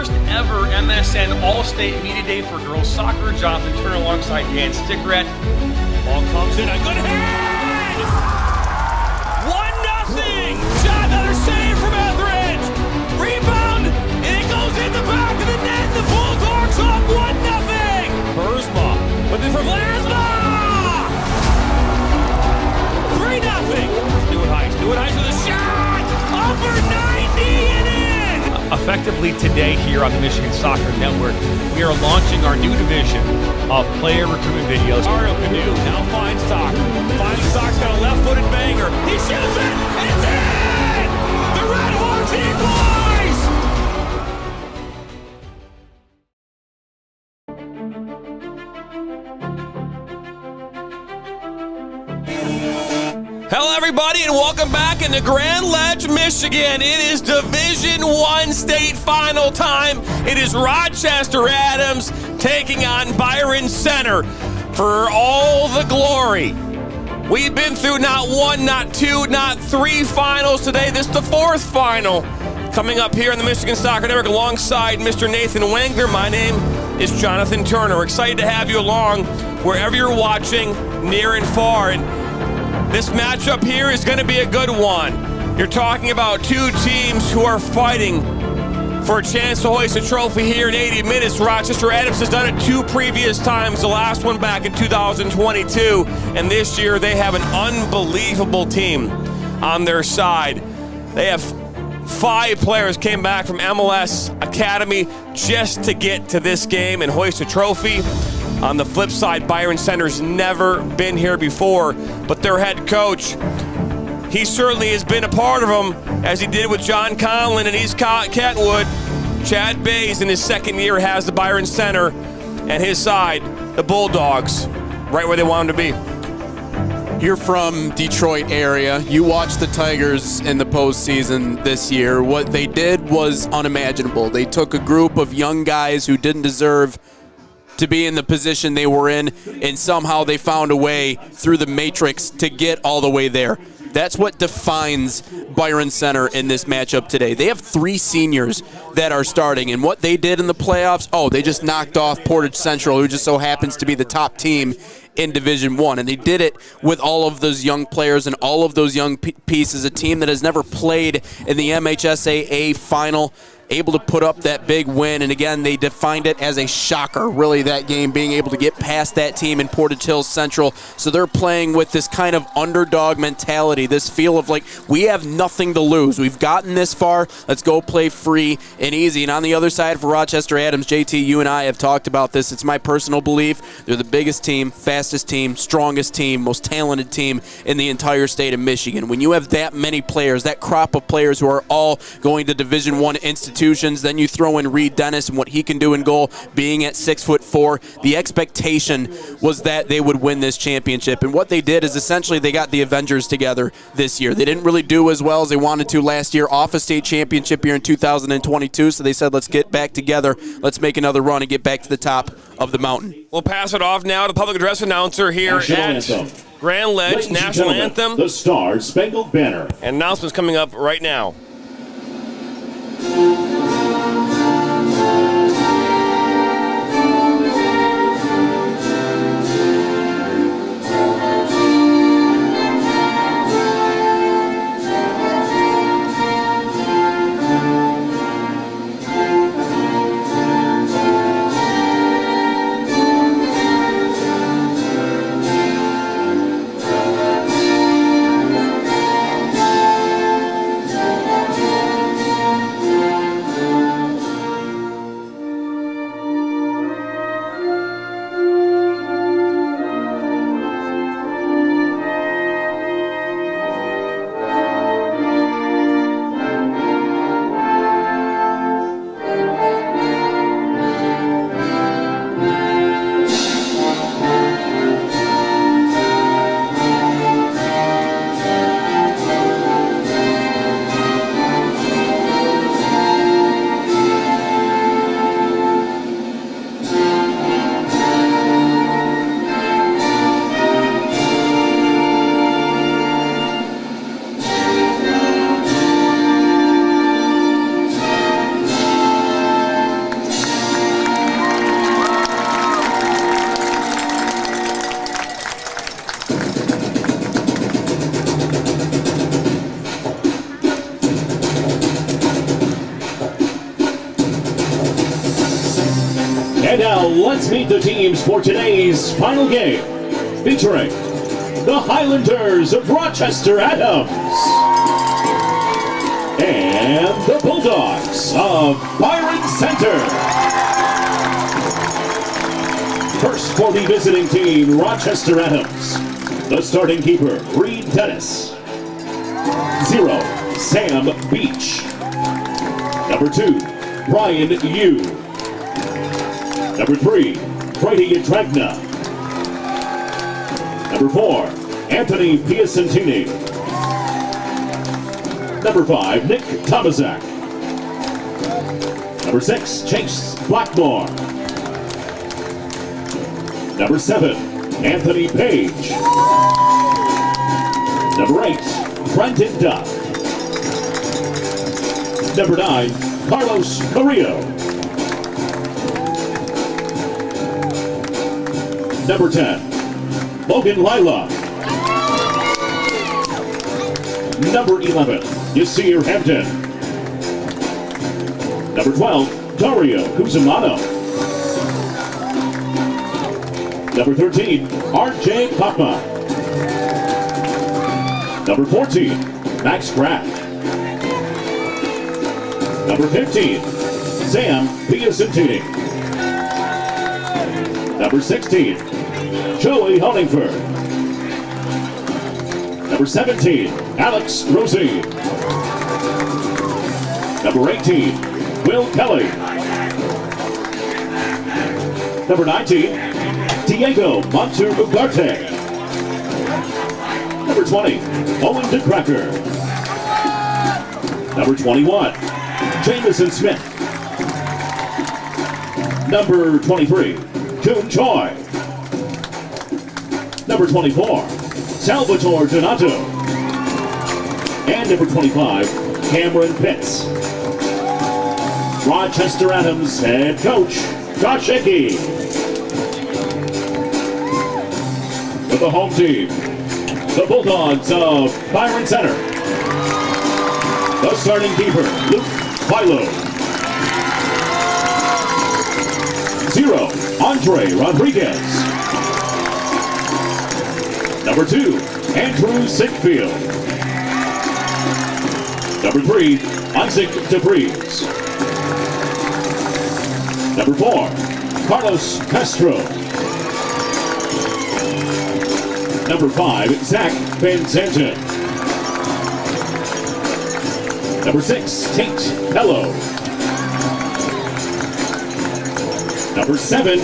first ever MSN All-State Media Day for girls soccer. Jonathan Turner alongside Dan Stickrett. Ball comes in, a good hit! 1-0! Shot, another save from Etheridge! Rebound, and it goes in the back of the net. The Bulldogs up 1-0! Burzma, but then from Lasma! 3-0! Stewart Heiss with a shot! Over 90 and in! Effectively today here on the Michigan Soccer Network, we are launching our new division of player recruitment videos. Mario Canoe now finds Stock. Finding Stock's got a left-footed banger. He shoots it, and it's in! The Red Hawks equalize! Hello, everybody, and welcome back into Grand Ledge, Michigan. It is Division I state final time. It is Rochester Adams taking on BYRON Center for all the glory. We've been through not one, not two, not three finals today. This is the fourth final coming up here on the Michigan Soccer Network alongside Mr. Nathan Wengler. My name is Jonathan Turner. We're excited to have you along wherever you're watching, near and far. And this matchup here is going to be a good one. You're talking about two teams who are fighting for a chance to hoist a trophy here in 80 minutes. Rochester Adams has done it two previous times, the last one back in 2022. And this year they have an unbelievable team on their side. They have 5 players came back from MLS Academy just to get to this game and hoist a trophy. On the flip side, BYRON Center's never been here before, but their head coach, he certainly has been a part of them, as he did with John Conlon and East Kentwood. Chad Bays, in his second year, has the BYRON Center and his side, the Bulldogs, right where they want them to be. You're from Detroit area. You watched the Tigers in the postseason this year. What they did was unimaginable. They took a group of young guys who didn't deserve to be in the position they were in, and somehow they found a way through the matrix to get all the way there. That's what defines BYRON Center in this matchup today. They have 3 seniors that are starting, and what they did in the playoffs, they just knocked off Portage Central, who just so happens to be the top team in Division I, and they did it with all of those young players and all of those young pieces, a team that has never played in the MHSAA final, able to put up that big win. And again, they defined it as a shocker, really, that game, being able to get past that team in Portage Hills Central. So they're playing with this kind of underdog mentality, this feel of like, we have nothing to lose. We've gotten this far. Let's go play free and easy. And on the other side for Rochester Adams, JT, you and I have talked about this. It's my personal belief. They're the biggest team, fastest team, strongest team, most talented team in the entire state of Michigan. When you have that many players, that crop of players who are all going to Division I institutions, then you throw in Reed Dennis and what he can do in goal, being at 6'4". The expectation was that they would win this championship, and what they did is essentially they got the Avengers together this year. They didn't really do as well as they wanted to last year off a state championship here in 2022, so they said, let's get back together, let's make another run and get back to the top of the mountain. We'll pass it off now to public address announcer here at Grand Ledge. National Anthem, the Star Spangled Banner. And announcements coming up right now. And now let's meet the teams for today's final game, featuring the Highlanders of Rochester Adams and the Bulldogs of BYRON Center. First for the visiting team, Rochester Adams, the starting keeper, Reed Dennis. 0, Sam Beach. Number 2, Brian Yu. Number 3, Brady Dragna. Number 4, Anthony Piacentini. Number 5, Nick Tomaszak. Number 6, Chase Blackmore. Number 7, Anthony Page. Number 8, Brendan Duff. Number 9, Carlos Carrillo. Number 10, Logan Lila. Number 11, Yasir Hampton. Number 12, Dario Cusimano. Number 13, RJ Papa. Number 14, Max Kraft. Number 15, Sam Piacentini. Number 16, Joey Hollingford. Number 17, Alex Rosie. Number 18, Will Kelly. Number 19, Diego Montur-Ugarte. Number 20, Owen DeCracker. Number 21, Jameson Smith. Number 23, June Choi. Number 24, Salvatore Donato. And number 25, Cameron Pitts. Rochester Adams head coach, Josh Hickey. With the home team, the Bulldogs of BYRON Center. The starting keeper, Luke Philo. 0, Andre Rodriguez. Number 2, Andrew Sickfield. Number 3, Isaac DeVries. Number 4, Carlos Castro. Number 5, Zach Van Zanten. Number 6, Tate Pello. Number 7,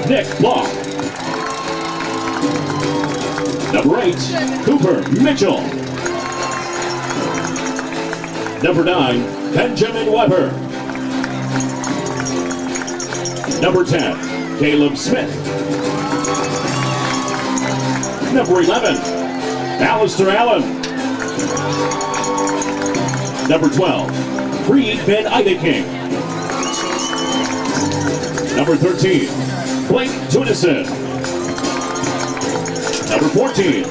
Nick Block. Number 8, Cooper Mitchell. Number 9, Benjamin Weber. Number 10, Caleb Smith. Number 11, Alistair Allen. Number 12, Reed Van Eideking. Number 13, Blake Tunison. Number 14,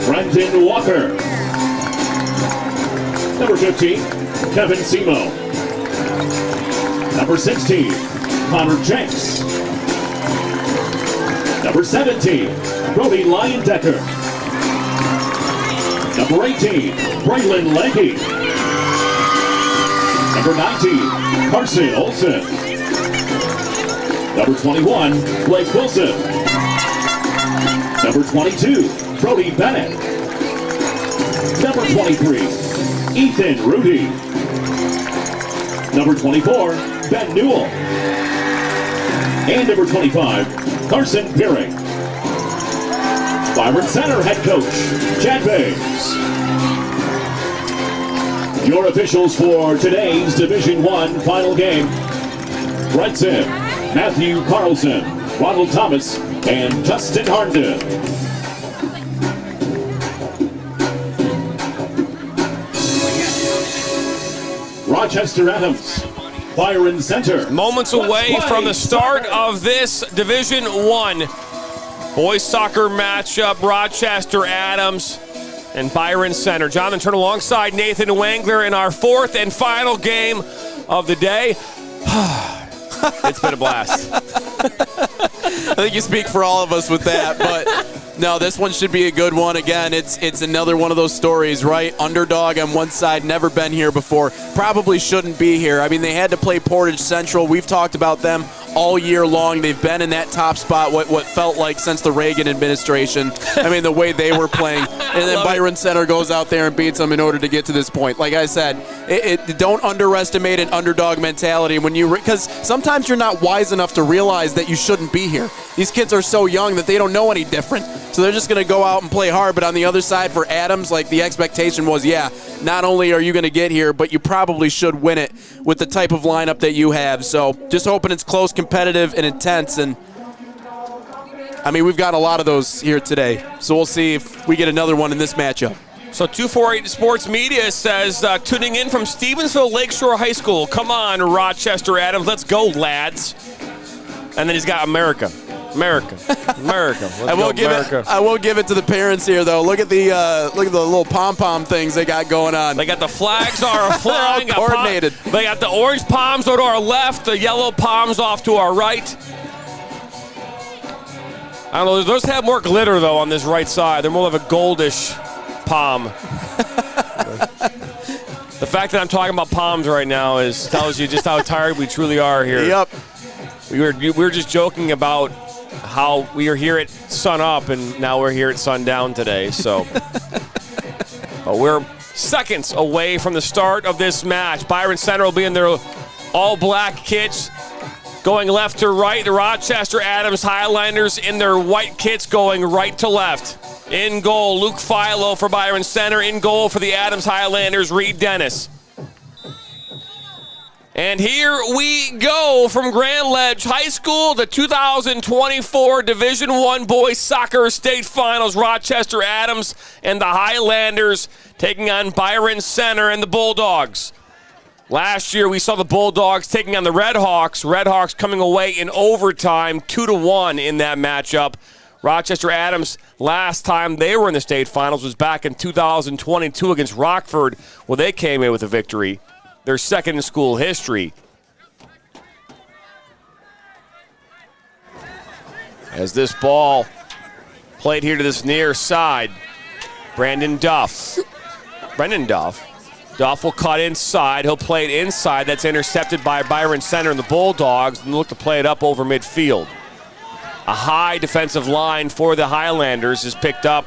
Brendan Walker. Number 15, Kevin Simo. Number 16, Connor Jenks. Number 17, Brody Lyon-Decker. Number 18, Braylon Legge. Number 19, Carson Olsen. Number 21, Blake Wilson. Number 22, Brody Bennett. Number 23, Ethan Rudy. Number 24, Ben Newell. And number 25, Carson Peering. BYRON Center head coach, Chad Bays. Your officials for today's Division I final game, Brett Sim, Matthew Carlson, Ronald Thomas, and Justin Harnden. Rochester Adams, BYRON Center. Moments away from the start of this Division I boys soccer matchup, Rochester Adams and BYRON Center. Jonathan Turner alongside Nathan Wangler in our fourth and final game of the day. It's been a blast. I think you speak for all of us with that, but no, this one should be a good one. Again, it's another one of those stories, right? Underdog on one side, never been here before, probably shouldn't be here. I mean, they had to play Portage Central. We've talked about them all year long. They've been in that top spot what felt like since the Reagan administration. I mean, the way they were playing. And then Byron Center goes out there and beats them in order to get to this point. Like I said, don't underestimate an underdog mentality because sometimes you're not wise enough to realize that you shouldn't be here. These kids are so young that they don't know any different. So they're just going to go out and play hard. But on the other side, for Adams, like the expectation was, yeah, not only are you going to get here, but you probably should win it with the type of lineup that you have. So just hoping it's close, competitive, and intense. And I mean, we've got a lot of those here today. So we'll see if we get another one in this matchup. So 248 Sports Media says, tuning in from Stevensville Lakeshore High School. Come on, Rochester Adams. Let's go, lads. And then he's got America. Let's I will give it to the parents here, though. Look at the little pom-pom things they got going on. They got the flags are flying. Coordinated. They got the orange palms to our left, the yellow palms off to our right. I don't know. Those have more glitter, though, on this right side. They're more of a goldish palm. The fact that I'm talking about palms right now tells you just how tired we truly are here. Yep. We were just joking about how we are here at sun up, and now we're here at sundown today. So, but we're seconds away from the start of this match. Byron Center will be in their all-black kits, going left to right. The Rochester Adams Highlanders in their white kits, going right to left. In goal, Luke Philo for Byron Center. In goal for the Adams Highlanders, Reed Dennis. And here we go from Grand Ledge High School, the 2024 Division I Boys Soccer State Finals. Rochester Adams and the Highlanders taking on Byron Center and the Bulldogs. Last year we saw the Bulldogs taking on the Red Hawks. Red Hawks coming away in overtime, 2-1 in that matchup. Rochester Adams, last time they were in the state finals was back in 2022 against Rockford, where they came in with a victory. Their second in school history. As this ball played here to this near side, Brendan Duff. Duff will cut inside. He'll play it inside. That's intercepted by Byron Center and the Bulldogs, and look to play it up over midfield. A high defensive line for the Highlanders is picked up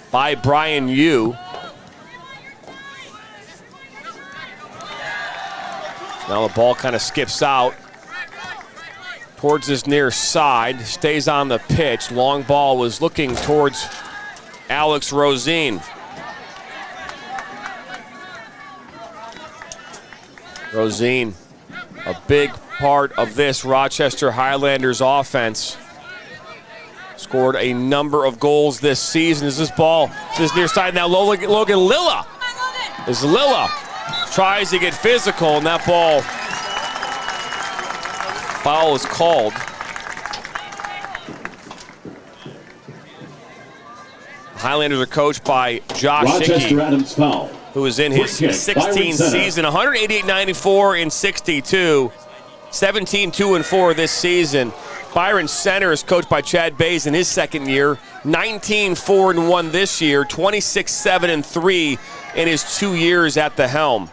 by Brian Yu. Now the ball kind of skips out towards this near side, stays on the pitch. Long ball was looking towards Alex Rosine. Rosine, a big part of this Rochester Highlanders offense. Scored a number of goals this season. Is this ball to this near side now? Logan Lilla. Is Lilla. Tries to get physical, and that ball foul is called. Highlanders are coached by Josh Hickey, who is in his 16th season. 188-94 in 62, 17-2-4 this season. Byron Center is coached by Chad Bays in his second year, 19-4-1 this year, 26-7-3 in his 2 years at the helm.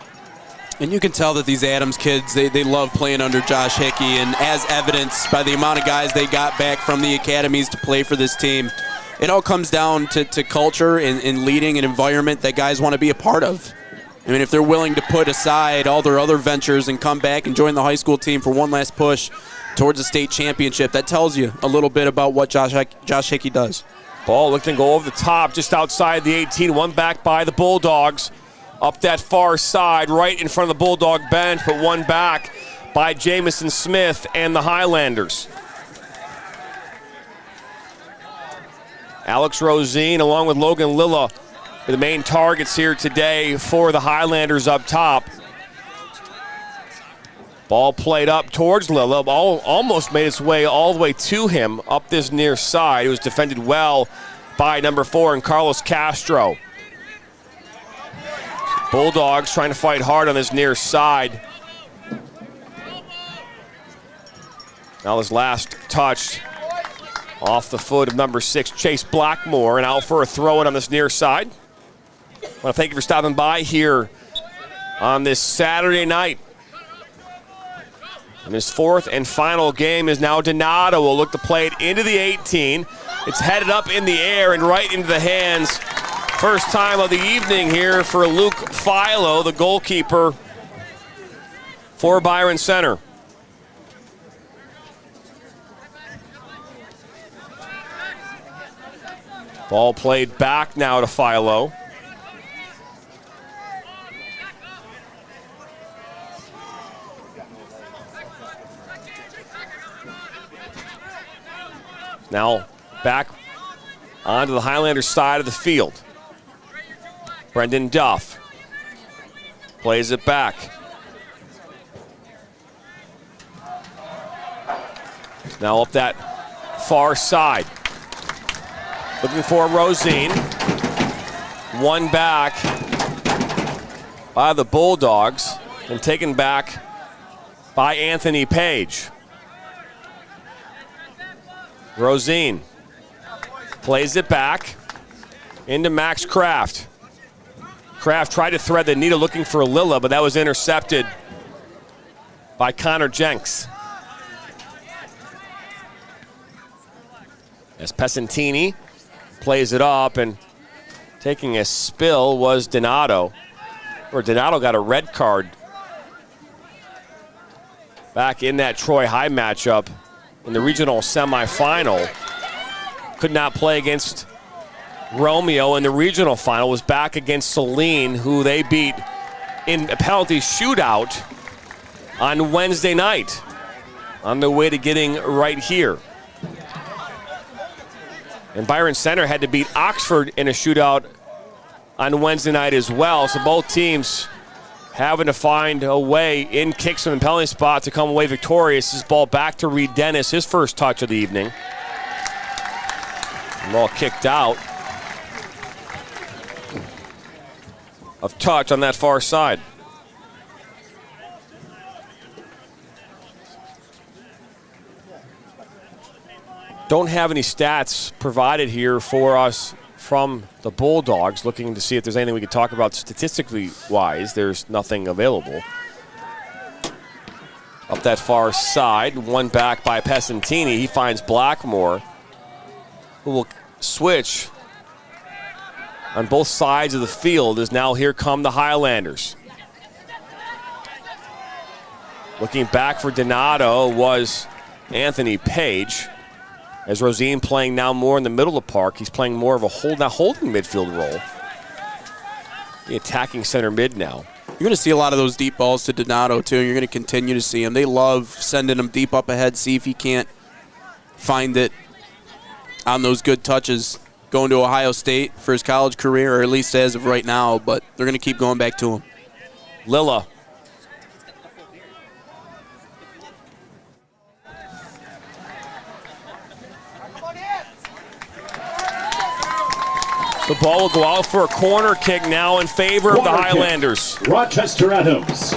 And you can tell that these Adams kids, they love playing under Josh Hickey, and as evidenced by the amount of guys they got back from the academies to play for this team, it all comes down to culture and leading an environment that guys want to be a part of. I mean, if they're willing to put aside all their other ventures and come back and join the high school team for one last push towards a state championship, that tells you a little bit about what Josh Hickey does. Ball looked to go over the top just outside the 18, one back by the Bulldogs. Up that far side, right in front of the Bulldog bench, but one back by Jamison Smith and the Highlanders. Alex Rosine, along with Logan Lilla, are the main targets here today for the Highlanders up top. Ball played up towards Lilla. Ball almost made its way all the way to him up this near side. It was defended well by number 4 and Carlos Castro. Bulldogs trying to fight hard on this near side. Now his last touch off the foot of number 6, Chase Blackmore, and out for a throw-in on this near side. I want to thank you for stopping by here on this Saturday night. And his 4th and final game is now Donato will look to play it into the 18. It's headed up in the air and right into the hands. First time of the evening here for Luke Philo, the goalkeeper for Byron Center. Ball played back now to Philo. Now back onto the Highlanders side of the field. Brendan Duff plays it back. Now up that far side. Looking for Rosine. One back by the Bulldogs and taken back by Anthony Page. Rosine plays it back into Max Kraft. Kraft tried to thread the needle looking for Lilla, but that was intercepted by Connor Jenks. As Pesentini plays it up, and taking a spill was Donato, where Donato got a red card back in that Troy High matchup in the regional semifinal. Could not play against Romeo in the regional final, was back against Saline, who they beat in a penalty shootout on Wednesday night on the way to getting right here. And Byron Center had to beat Oxford in a shootout on Wednesday night as well. So both teams having to find a way in kicks from the penalty spot to come away victorious. This ball back to Reed Dennis, his first touch of the evening. Ball kicked out of touch on that far side. Don't have any stats provided here for us from the Bulldogs. Looking to see if there's anything we could talk about statistically wise. There's nothing available. Up that far side, one back by Pesentini. He finds Blackmore, who will switch on both sides of the field, as now here come the Highlanders. Looking back for Donato was Anthony Page. As Rosine playing now more in the middle of the park, he's playing more of a holding midfield role. The attacking center mid now. You're going to see a lot of those deep balls to Donato, too. You're going to continue to see him. They love sending him deep up ahead, see if he can't find it on those good touches. Going to Ohio State for his college career, or at least as of right now, but they're going to keep going back to him. Lilla. The ball will go out for a corner kick now in favor of the Highlanders. Rochester Adams.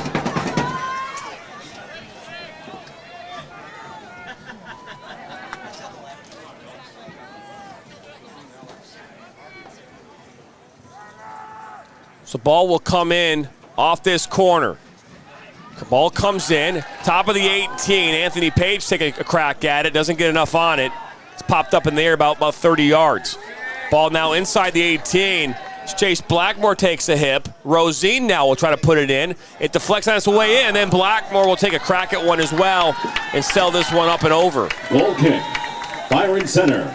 So the ball will come in off this corner. The ball comes in, top of the 18. Anthony Page takes a crack at it, doesn't get enough on it. It's popped up in the air about 30 yards. Ball now inside the 18. Chase Blackmore takes a hip. Rosine now will try to put it in. It deflects on its way in, and then Blackmore will take a crack at one as well and sell this one up and over. Goal kick, Byron Center.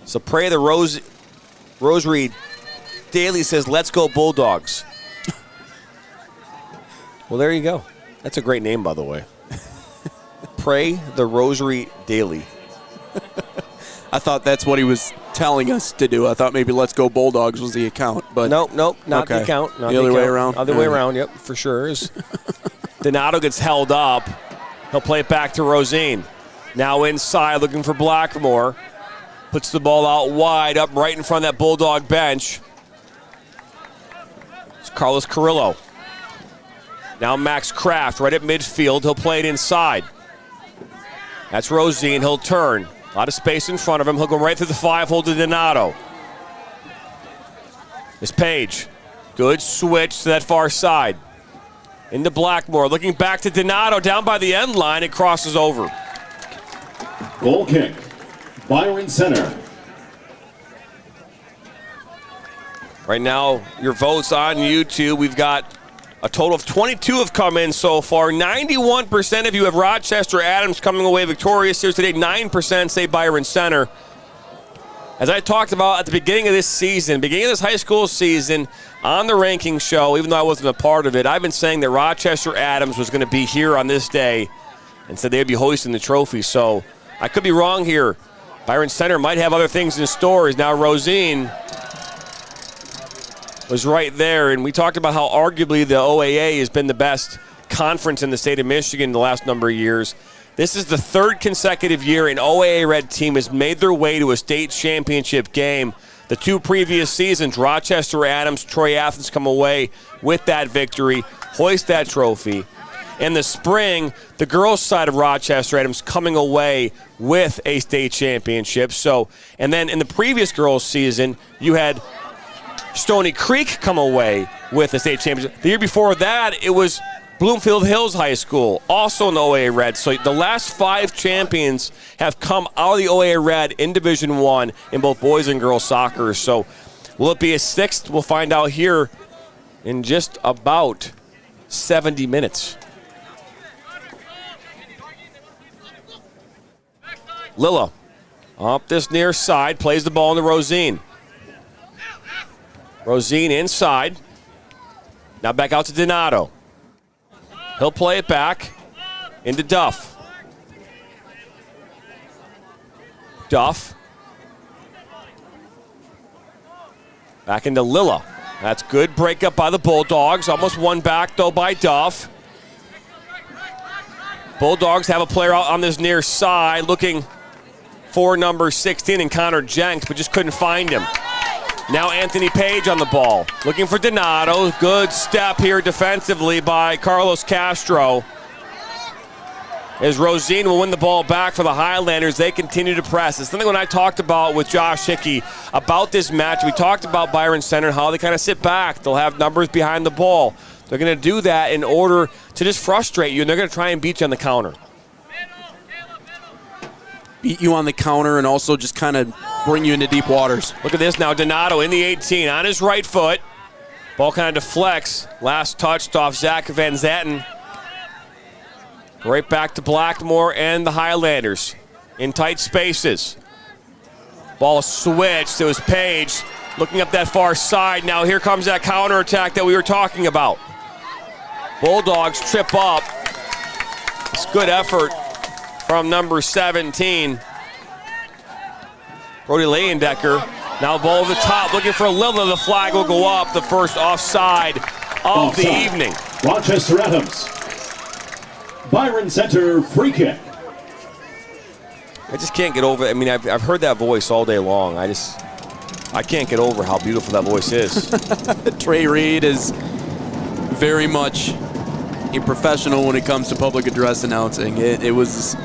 So pray the Rosary Daily says, "Let's go Bulldogs." Well, there you go. That's a great name, by the way. Pray the Rosary Daily. I thought that's what he was telling us to do. I thought maybe Let's Go Bulldogs was the account. But Nope, not the account. Not the other way around? Other way around, yep, for sure. Donato gets held up. He'll play it back to Rosine. Now inside, looking for Blackmore. Puts the ball out wide, up right in front of that Bulldog bench. It's Carlos Carrillo. Now Max Kraft right at midfield. He'll play it inside. That's Rosine. He'll turn. A lot of space in front of him. He'll go right through the 5-hole to Donato. This Page. Good switch to that far side. Into Blackmore. Looking back to Donato. Down by the end line. It crosses over. Goal kick. BYRON Center. Right now, your votes on YouTube. We've got a total of 22 have come in so far. 91% of you have Rochester Adams coming away victorious here today. 9% say BYRON Center. As I talked about at the beginning of this season, beginning of this high school season, on the ranking show, even though I wasn't a part of it, I've been saying that Rochester Adams was going to be here on this day and said they'd be hoisting the trophy. So I could be wrong here. BYRON Center might have other things in store. As now Rosine was right there, and we talked about how arguably the OAA has been the best conference in the state of Michigan the last number of years. This is the third consecutive year an OAA Red team has made their way to a state championship game. The 2 previous seasons, Rochester Adams, Troy Athens come away with that victory, hoist that trophy. In the spring, the girls' side of Rochester Adams coming away with a state championship. So, and then in the previous girls' season, you had Stony Creek come away with a state championship. The year before that, it was Bloomfield Hills High School, also in the OAA Red. So the last 5 champions have come out of the OAA Red in Division I in both boys and girls soccer. So will it be a 6th? We'll find out here in just about 70 minutes. Lilla up this near side, plays the ball into Rosine. Rosine inside. Now back out to Donato. He'll play it back into Duff. Duff. Back into Lilla. That's good breakup by the Bulldogs. Almost won back, though, by Duff. Bulldogs have a player out on this near side looking for number 16 and Connor Jenks, but just couldn't find him. Now Anthony Page on the ball, looking for Donato. Good step here defensively by Carlos Castro. As Rosine will win the ball back for the Highlanders, they continue to press. It's something when I talked about with Josh Hickey about this match. We talked about BYRON Center, how they kind of sit back. They'll have numbers behind the ball. They're going to do that in order to just frustrate you, and they're going to try and beat you on the counter. Beat you on the counter and also just kind of bring you into deep waters. Look at this now. Donato in the 18 on his right foot. Ball kind of deflects. Last touched off Zach Van Zaten. Right back to Blackmore and the Highlanders in tight spaces. Ball switched. It was Page looking up that far side. Now here comes that counterattack that we were talking about. Bulldogs trip up. It's good effort from number 17. Brody Leyendecker. Now ball over the top, looking for Lilla. The flag will go up. The first offside of the evening. Rochester Adams. BYRON Center free kick. I just can't get over it. I mean, I've heard that voice all day long. I can't get over how beautiful that voice is. Trey Reed is very much a professional when it comes to public address announcing. It was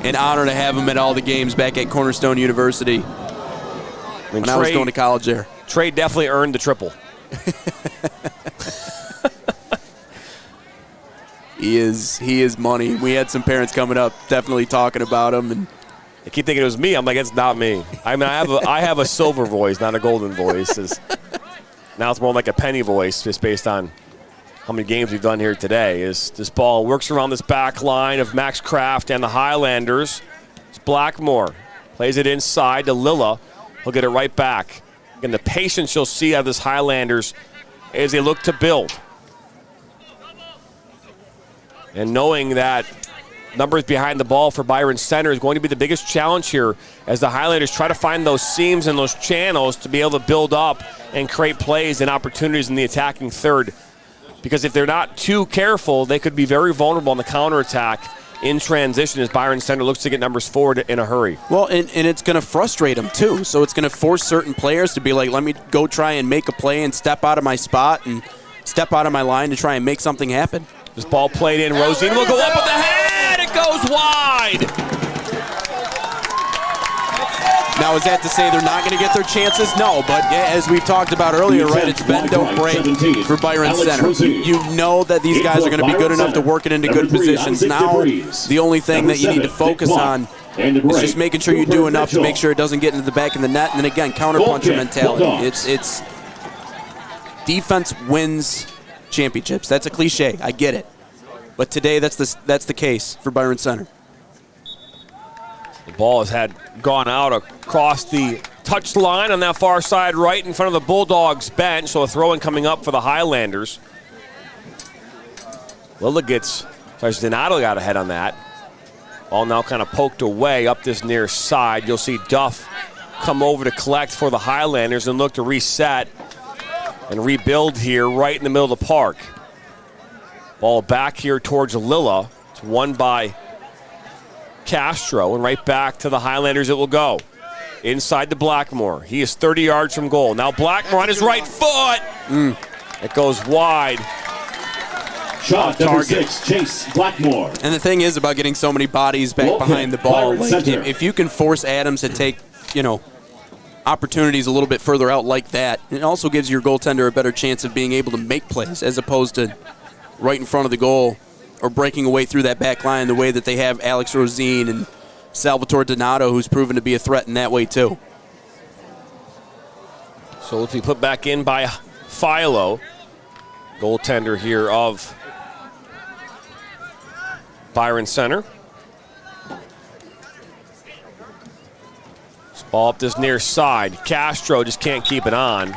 an honor to have him at all the games back at Cornerstone University when I was going to college there. Trey definitely earned the triple. He is money. We had some parents coming up definitely talking about him, and I keep thinking it was me. I'm like, it's not me. I mean, I have a silver voice, not a golden voice. Now it's more like a penny voice, just based on how many games we've done here today. Is this ball works around this back line of Max Kraft and the Highlanders. It's Blackmore. Plays it inside to Lilla. He'll get it right back. Again, the patience you'll see out of this Highlanders as they look to build. And knowing that numbers behind the ball for BYRON Center is going to be the biggest challenge here as the Highlanders try to find those seams and those channels to be able to build up and create plays and opportunities in the attacking third. Because if they're not too careful, they could be very vulnerable on the counterattack in transition as BYRON Center looks to get numbers forward in a hurry. Well, and it's going to frustrate them too. So it's going to force certain players to be like, let me go try and make a play and step out of my spot and step out of my line to try and make something happen. This ball played in. Rosine will go up with the head. It goes wide. Now, is that to say they're not going to get their chances? No, but as we've talked about earlier, right, it's bend, don't break for BYRON Center. You know that these guys are going to be good enough to work it into good positions. Now, the only thing that you need to focus on is just making sure you do enough to make sure it doesn't get into the back of the net. And then again, counterpuncher mentality. It's defense wins championships. That's a cliche. I get it. But today, that's the case for BYRON Center. The ball has gone out across the touch line on that far side right in front of the Bulldogs bench. So a throw-in coming up for the Highlanders. Donato got ahead on that. Ball now kind of poked away up this near side. You'll see Duff come over to collect for the Highlanders and look to reset and rebuild here right in the middle of the park. Ball back here towards Lilla. It's won by Castro, and right back to the Highlanders it will go. Inside to Blackmore. He is 30 yards from goal. Now Blackmore on his right foot. It goes wide. Shot number 6, Chase Blackmore. And the thing is about getting so many bodies back behind the ball, like if you can force Adams to take, opportunities a little bit further out like that, it also gives your goaltender a better chance of being able to make plays as opposed to right in front of the goal or breaking away through that back line the way that they have Alex Rosine and Salvatore Donato, who's proven to be a threat in that way too. So it'll be put back in by Philo, goaltender here of BYRON Center. This ball up this near side. Castro just can't keep it on.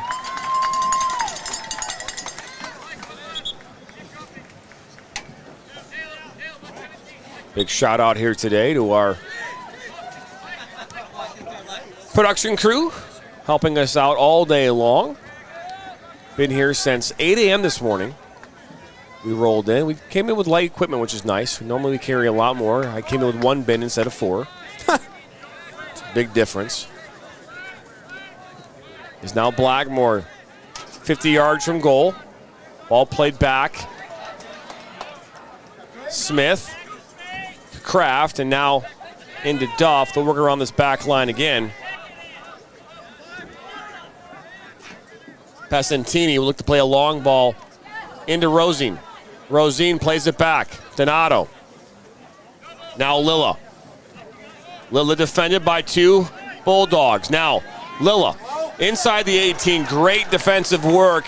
Big shout out here today to our production crew helping us out all day long. Been here since 8 a.m. this morning. We rolled in. We came in with light equipment, which is nice. Normally we carry a lot more. I came in with 1 bin instead of 4. It's a big difference. Is now Blackmore 50 yards from goal. Ball played back. Smith. Kraft, and now into Duff. They'll work around this back line again. Passantini will look to play a long ball into Rosine. Rosine plays it back. Donato. Now Lilla. Lilla defended by 2 Bulldogs. Now Lilla inside the 18. Great defensive work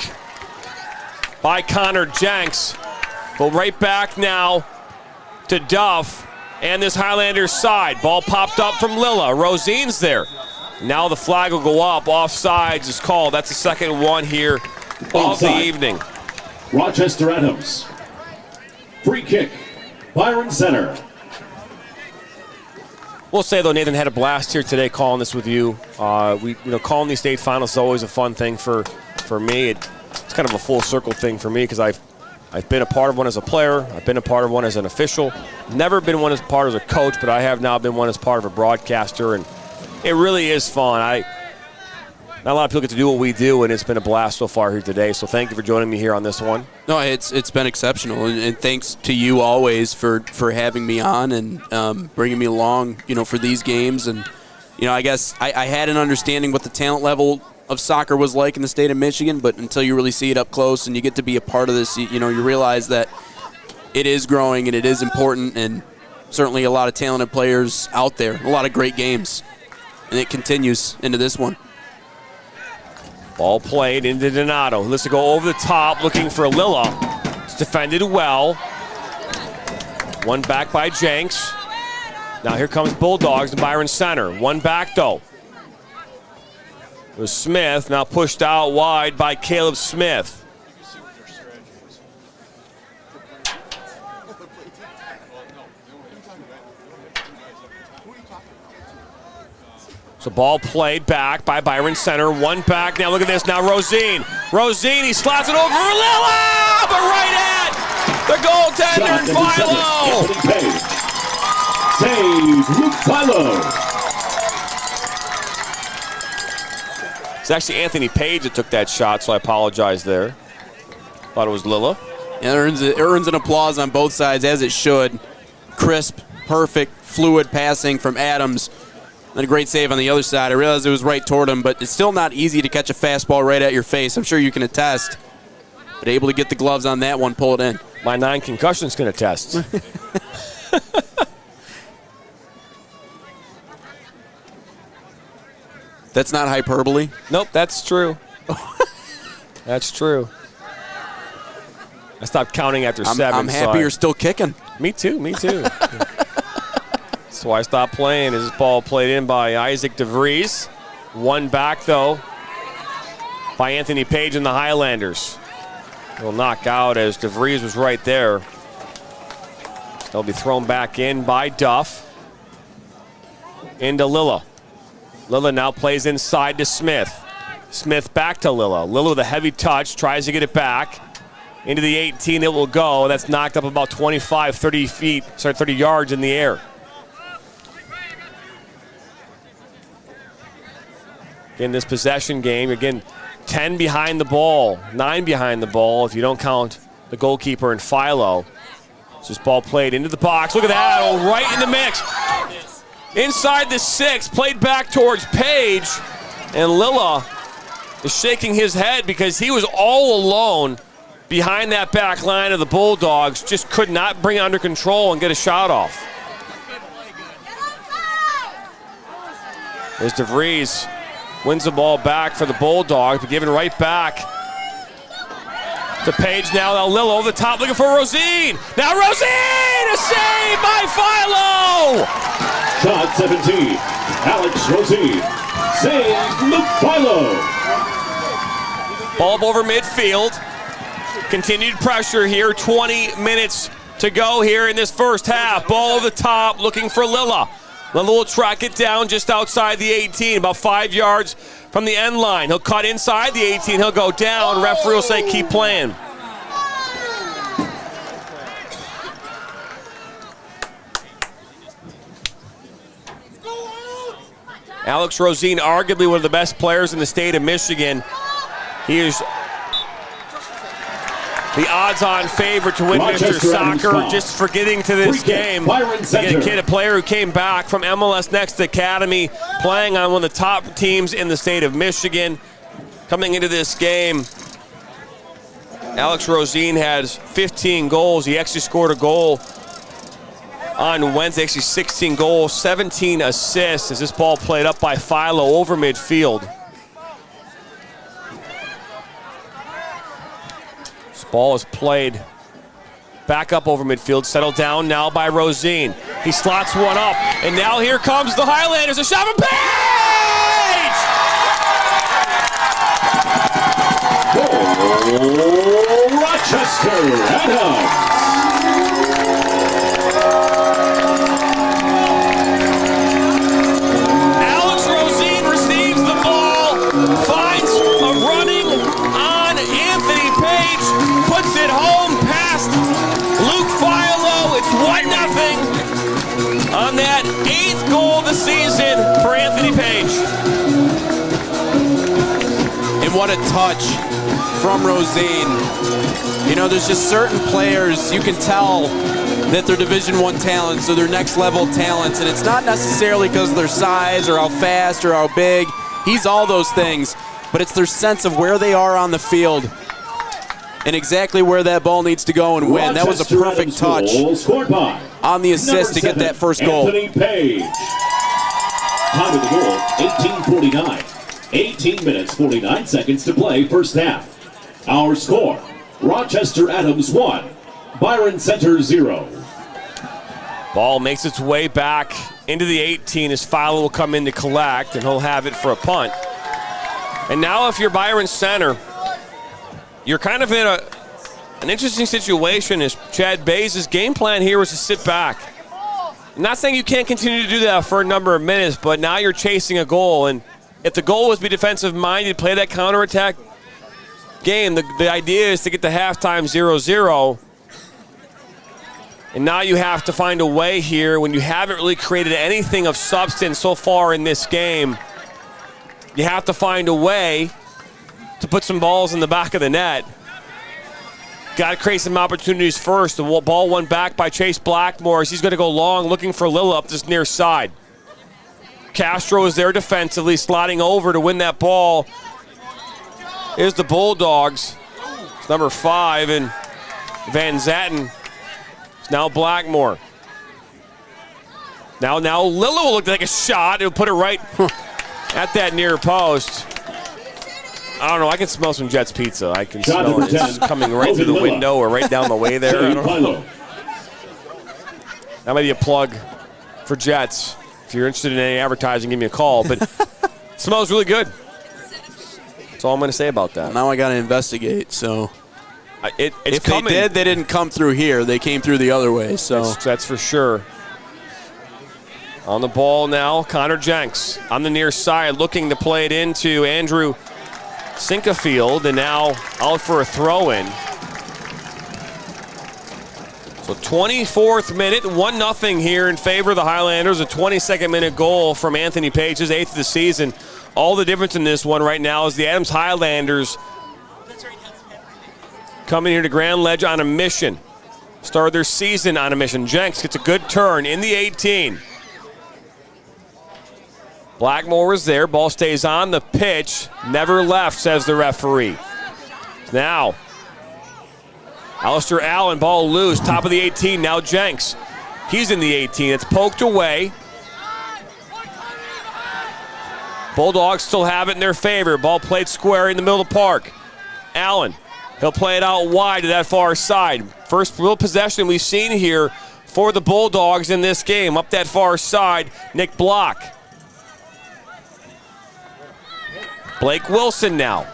by Connor Jenks. But right back now to Duff. And this Highlanders side. Ball popped up from Lilla. Rosine's there. Now the flag will go up. Offsides is called. That's the second one here of the evening. Rochester Adams. Free kick. BYRON Center. We'll say, though, Nathan had a blast here today calling this with you. Calling these state finals is always a fun thing for me. It's kind of a full circle thing for me because I've been a part of one as a player. I've been a part of one as an official. Never been one as part as a coach, but I have now been one as part of a broadcaster, and it really is fun. Not a lot of people get to do what we do, and it's been a blast so far here today. So thank you for joining me here on this one. No, it's been exceptional, and thanks to you always for having me on and bringing me along, for these games. And I guess I had an understanding what the talent level of soccer was like in the state of Michigan, but until you really see it up close and you get to be a part of this, you realize that it is growing and it is important, and certainly a lot of talented players out there, a lot of great games, and it continues into this one. Ball played into Donato. Let's go over the top, looking for Lilla. It's defended well. One back by Jenks. Now here comes Bulldogs to BYRON Center. One back though. It was Smith, now pushed out wide by Caleb Smith. So ball played back by BYRON Center. One back. Now look at this. Now Rosine. Rosine, he slots it over for Lilla, but right at the goaltender and Philo. Save Luke Philo. It's actually Anthony Page that took that shot, so I apologize there. Thought it was Lilla. It earns an applause on both sides, as it should. Crisp, perfect, fluid passing from Adams. And a great save on the other side. I realized it was right toward him, but it's still not easy to catch a fastball right at your face. I'm sure you can attest. But able to get the gloves on that one, pull it in. My 9 concussions can attest. That's not hyperbole? Nope, that's true. That's true. I stopped counting after 7. I'm happy you're still kicking. Me too, me too. That's why I stopped playing. This ball played in by Isaac DeVries. One back, though, by Anthony Page and the Highlanders. He'll knock out as DeVries was right there. They'll be thrown back in by Duff. Into Lilla. Lilla now plays inside to Smith. Smith back to Lilla. Lilla with a heavy touch, tries to get it back. Into the 18, it will go. That's knocked up about 25, 30 yards in the air. In this possession game, again, 10 behind the ball, 9 behind the ball if you don't count the goalkeeper and Philo. This ball played into the box. Look at that, oh, right in the mix. Inside the 6, played back towards Page, and Lilla is shaking his head because he was all alone behind that back line of the Bulldogs, just could not bring it under control and get a shot off. There's DeVries. Wins the ball back for the Bulldogs, but given right back to Page now. Now Lilla over the top looking for Rosine. Now Rosine! A save by Philo! Shot 17. Alex Rosine. Save Luke Philo. Ball up over midfield. Continued pressure here. 20 minutes to go here in this first half. Ball over the top looking for Lilla. Lilla will track it down just outside the 18, about 5 yards from the end line. He'll cut inside the 18. He'll go down. Referee will say keep playing. Alex Rosine, arguably one of the best players in the state of Michigan. He is the odds-on favorite to win Mr. Soccer, just for getting to this game. Again, a player who came back from MLS Next Academy, playing on one of the top teams in the state of Michigan. Coming into this game, Alex Rosine has 15 goals. He actually scored a goal on Wednesday, actually 16 goals, 17 assists as this ball played up by Philo over midfield. Ball is played back up over midfield, settled down now by Rosine. He slots one up, and now here comes the Highlanders. A shot from Oh, Page! Rochester Adams. Alex Rosine receives the ball, finds a running on Anthony Page, puts it home past Luke Philo. It's 1-0 on that 8th goal of the season for Anthony Page. And what a touch from Rosine. You know, there's just certain players you can tell that they're Division I talents or they're next level talents, and it's not necessarily because of their size or how fast or how big. He's all those things, but it's their sense of where they are on the field and exactly where that ball needs to go and win. That was a perfect touch on the assist to get that first goal. Anthony Page. Time of the goal, 18:49. 18 minutes, 49 seconds to play first half. Our score, Rochester Adams 1, Byron Center 0. Ball makes its way back into the 18 as Philo will come in to collect, and he'll have it for a punt. And now if you're Byron Center, you're kind of in an interesting situation as Chad Bays' game plan here was to sit back. I'm not saying you can't continue to do that for a number of minutes, but now you're chasing a goal, and if the goal was to be defensive-minded, play that counterattack game, the idea is to get to halftime 0-0. And now you have to find a way here when you haven't really created anything of substance so far in this game. You have to find a way to put some balls in the back of the net. got to create some opportunities first. The ball went back by Chase Blackmore. He's going to go long, looking for Lilla up this near side. Castro is there defensively, sliding over to win that ball. Here's the Bulldogs. It's number 5, and Van Zatten. It's now Blackmore. Now Lilla will look like a shot. It'll put it right at that near post. I don't know. I can smell some Jets pizza. I can smell it. It's coming right through the window or right down the way there. I don't know. That might be a plug for Jets. If you're interested in any advertising, give me a call. But it smells really good. That's all I'm going to say about that. Now I got to investigate. So it's if coming. they did, they didn't come through here. They came through the other way. So that's for sure. On the ball now, Connor Jenks on the near side, looking to play it into Andrew Sinkafield, and now out for a throw-in. So 24th minute, 1-0 here in favor of the Highlanders. A 22nd minute goal from Anthony Page, his 8th of the season. All the difference in this one right now is the Adams Highlanders coming here to Grand Ledge on a mission. Started their season on a mission. Jenks gets a good turn in the 18. Blackmore is there. Ball stays on the pitch. Never left, says the referee. Now, Alistair Allen, ball loose. Top of the 18. Now Jenks. He's in the 18. It's poked away. Bulldogs still have it in their favor. Ball played square in the middle of the park. Allen. He'll play it out wide to that far side. First real possession we've seen here for the Bulldogs in this game. Up that far side, Nick Block. Blake Wilson now.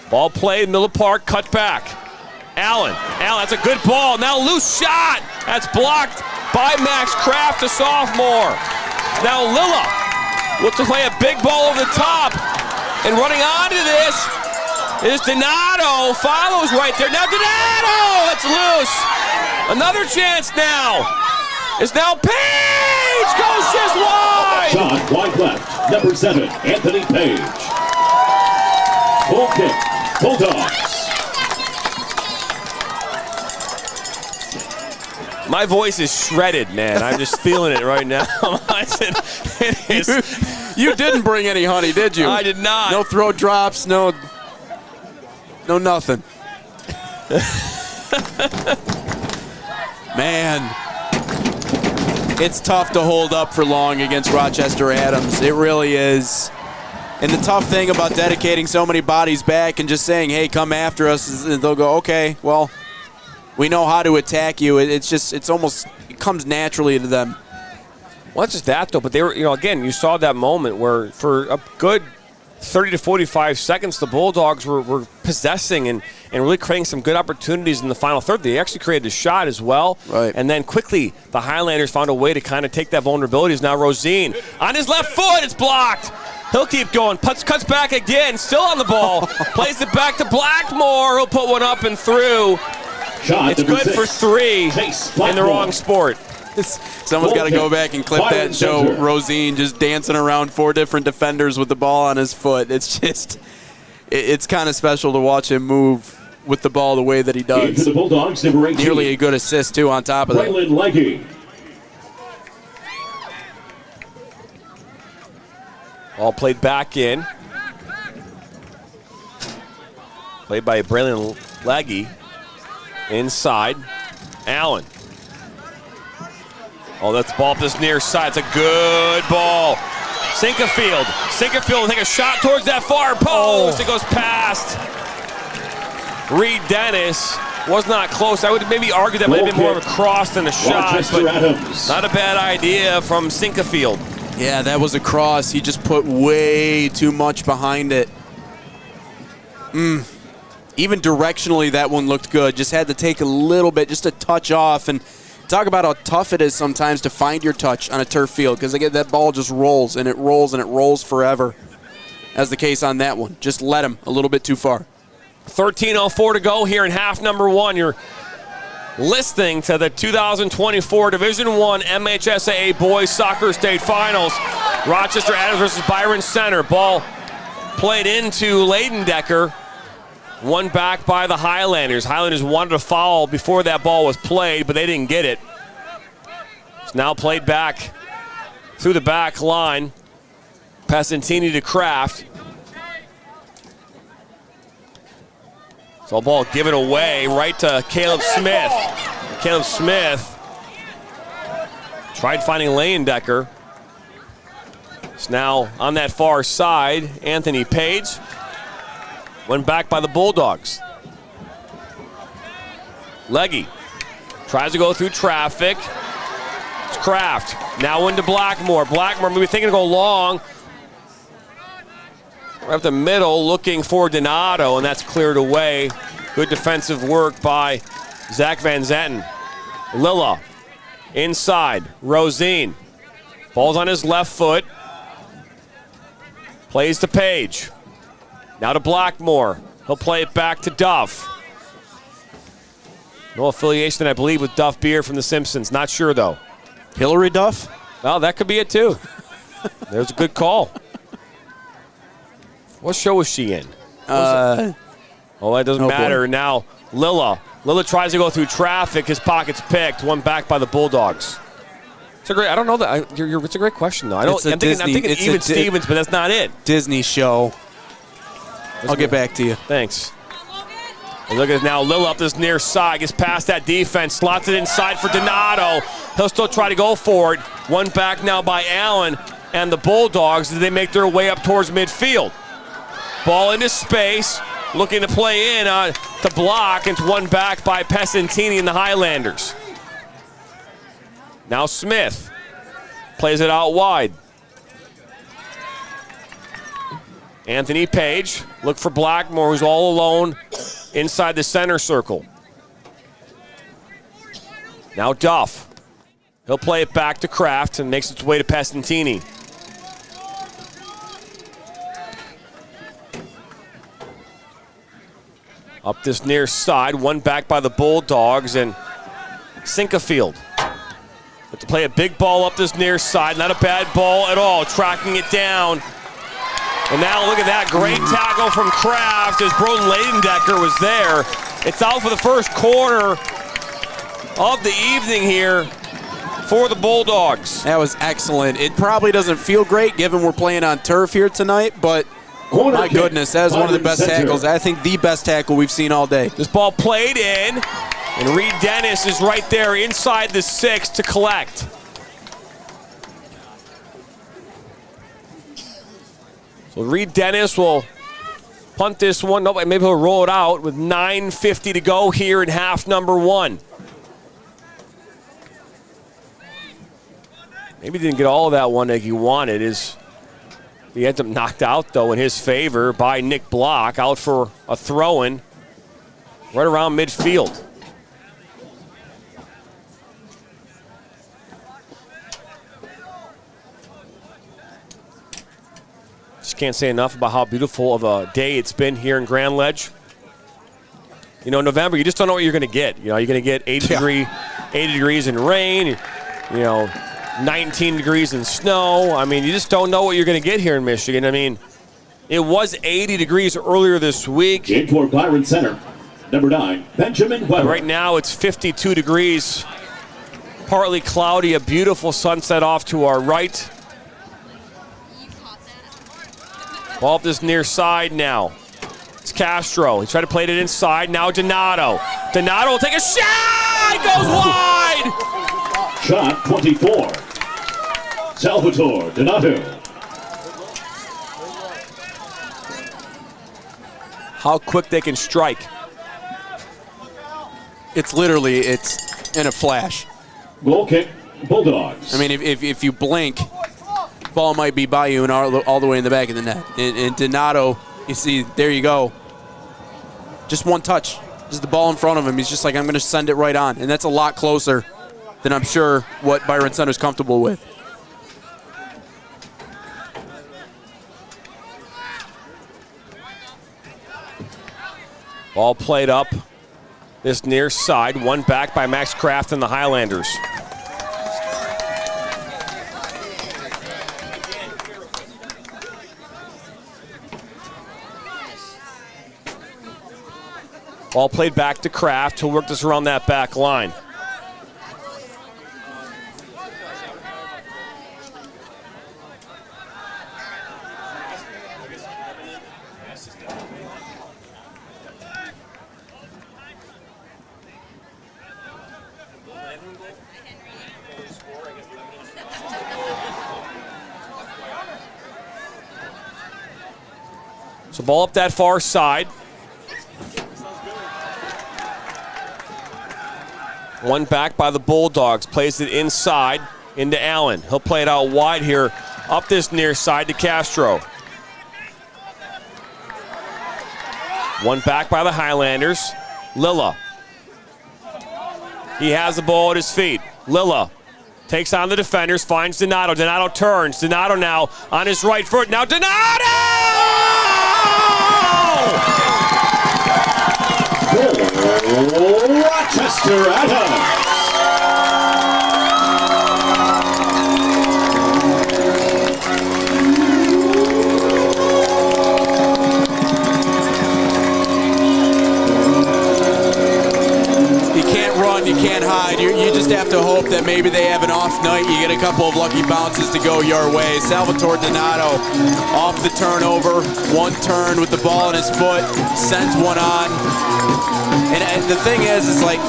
Ball played, middle of the park, cut back. Allen, that's a good ball. Now loose shot. That's blocked by Max Kraft, a sophomore. Now Lilla looks to play a big ball over the top. And running onto this is Donato. Follows right there. Now Donato, it's loose. Another chance now. It's now Page. Goes just wide. Shot wide left. Number 7, Anthony Page. Goal kick, Bulldogs. My voice is shredded, man. I'm just feeling it right now. You didn't bring any honey, did you? I did not. No throat drops, no nothing. Man, it's tough to hold up for long against Rochester Adams. It really is. And the tough thing about dedicating so many bodies back and just saying, hey, come after us, is they'll go, okay, well, we know how to attack you. It comes naturally to them. Well, not just that, though, but they were, again, you saw that moment where for a good 30 to 45 seconds, the Bulldogs were possessing and really creating some good opportunities in the final third. They actually created a shot as well. Right. And then quickly, the Highlanders found a way to kind of take that vulnerability. Now Rosine on his left foot, it's blocked. He'll keep going. Cuts back again. Still on the ball. Plays it back to Blackmore. He'll put one up and through. Shot it's good 6. for 3 in the wrong sport. Someone's got to go back and clip that and show Rosine just dancing around 4 different defenders with the ball on his foot. It's kind of special to watch him move with the ball the way that he does. Into the Bulldogs, number 18. Nearly a good assist, too, on top of that. Braylon Legge. All played back in. Played by Braylon Legge. Inside. Allen. Oh, that's the ball up this near side. It's a good ball. Sinkafield will take a shot towards that far post. It goes past Reed Dennis. Was not close. I would maybe argue that might have been more of a cross than a shot, Rochester but Adams. not a bad idea from Sinkafield. Yeah, that was a cross. He just put way too much behind it. Even directionally, that one looked good. Just had to take a little bit, just a touch off. And talk about how tough it is sometimes to find your touch on a turf field, because again, that ball just rolls and it rolls forever. As the case on that one. Just let him a little bit too far. 13:04 to go here in half number 1. You're listening to the 2024 Division I MHSAA Boys Soccer State Finals. Rochester Adams versus BYRON Center. Ball played into Leidendecker. One back by the Highlanders. Highlanders wanted to foul before that ball was played, but they didn't get it. It's now played back through the back line. Passantini to Kraft. So ball given away right to Caleb Smith. Caleb Smith tried finding Leyendecker. It's now on that far side. Anthony Page. Went back by the Bulldogs. Leggy tries to go through traffic. It's Kraft. Now into Blackmore. Blackmore maybe thinking to go long. Right up the middle looking for Donato, and that's cleared away. Good defensive work by Zach Van Zanten. Lilla inside. Rosine. Ball's on his left foot. Plays to Page. Now to Blackmore. He'll play it back to Duff. No affiliation, I believe, with Duff Beer from The Simpsons. Not sure, though. Hillary Duff? Well, that could be it, too. There's a good call. What show was she in? That doesn't matter. Boy. Now, Lilla. Lilla tries to go through traffic. His pocket's picked. One back by the Bulldogs. It's a great. I don't know that. It's a great question, though. I'm thinking even Stevens, but that's not it. Disney show. I'll get back to you. Thanks. And look at now, Lilla up this near side, gets past that defense, slots it inside for Donato. He'll still try to go for it. One back now by Allen and the Bulldogs as they make their way up towards midfield. Ball into space, looking to play in to block. It's one back by Passantini and the Highlanders. Now Smith plays it out wide. Anthony Page, look for Blackmore, who's all alone inside the center circle. Now Duff. He'll play it back to Kraft and makes its way to Passantini. Up this near side, one back by the Bulldogs and Sinkafield. But to play a big ball up this near side, not a bad ball at all, tracking it down. And now look at that, great tackle from Kraft as Broden Leyendecker was there. It's out for the first quarter of the evening here for the Bulldogs. That was excellent. It probably doesn't feel great given we're playing on turf here tonight, but my goodness, that is one of the best tackles. I think the best tackle we've seen all day. This ball played in, and Reed Dennis is right there inside the 6 to collect. So Reed Dennis will punt this one. Nope, maybe he'll roll it out with 9:50 to go here in half number 1. Maybe didn't get all of that one that he wanted. He ends up knocked out, though, in his favor by Nick Block, out for a throw-in right around midfield. Just can't say enough about how beautiful of a day it's been here in Grand Ledge. You know, November, you just don't know what you're going to get. You know, you're going to get 80 degrees in rain, 19 degrees in snow. I mean, you just don't know what you're going to get here in Michigan. I mean, it was 80 degrees earlier this week. In for BYRON Center, number 9, Benjamin Weber. Right now it's 52 degrees, partly cloudy, a beautiful sunset off to our right. Ball up this near side now. It's Castro. He tried to play it inside. Now Donato. Donato will take a shot! Goes wide! Shot 24. Salvatore Donato. How quick they can strike. It's in a flash. Goal kick, Bulldogs. I mean, if you blink, ball might be by you and all the way in the back of the net. And Donato, you see, there you go. Just one touch. Just the ball in front of him. He's just like, I'm going to send it right on. And that's a lot closer than I'm sure what BYRON Center's comfortable with. Ball played up this near side. One back by Max Kraft and the Highlanders. Ball played back to Kraft. He'll work this around that back line. So ball up that far side. One back by the Bulldogs. Plays it inside into Allen. He'll play it out wide here up this near side to Castro. One back by the Highlanders. Lilla. He has the ball at his feet. Lilla takes on the defenders, finds Donato. Donato turns. Donato now on his right foot. Now Donato! Rochester Adams. You can't run, you can't hide. You just have to hope that maybe they have an off night. You get a couple of lucky bounces to go your way. Salvatore Donato off the turnover. One turn with the ball in his foot. Sends one on. And the thing is like,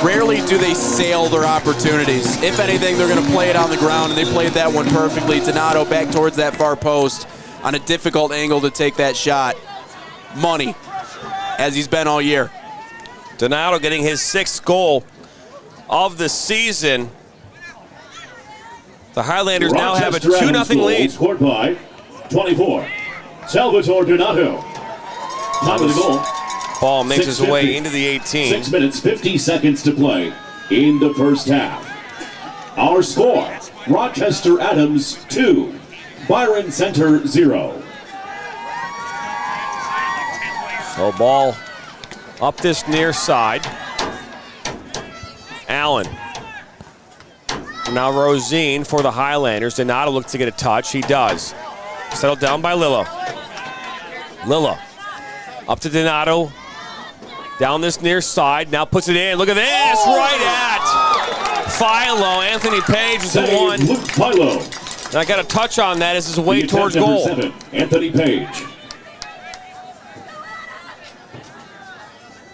rarely do they sail their opportunities. If anything, they're going to play it on the ground, and they played that one perfectly. Donato back towards that far post on a difficult angle to take that shot. Money, as he's been all year. Donato getting his 6th goal of the season. The Highlanders now have a 2-0 lead. Scored by 24. Salvatore Donato. Time of the goal. Ball makes his way into the 18. 6 minutes, 50 seconds to play in the first half. Our score, Rochester Adams 2, BYRON Center 0. So ball up this near side. Allen. Now Rosine for the Highlanders. Donato looks to get a touch. He does. Settled down by Lilla. Lilla up to Donato. Down this near side. Now puts it in. Look at this. Right at Philo. Anthony Page is the one. Luke Philo. And I got a touch on that as his way towards goal. 7, Anthony Page.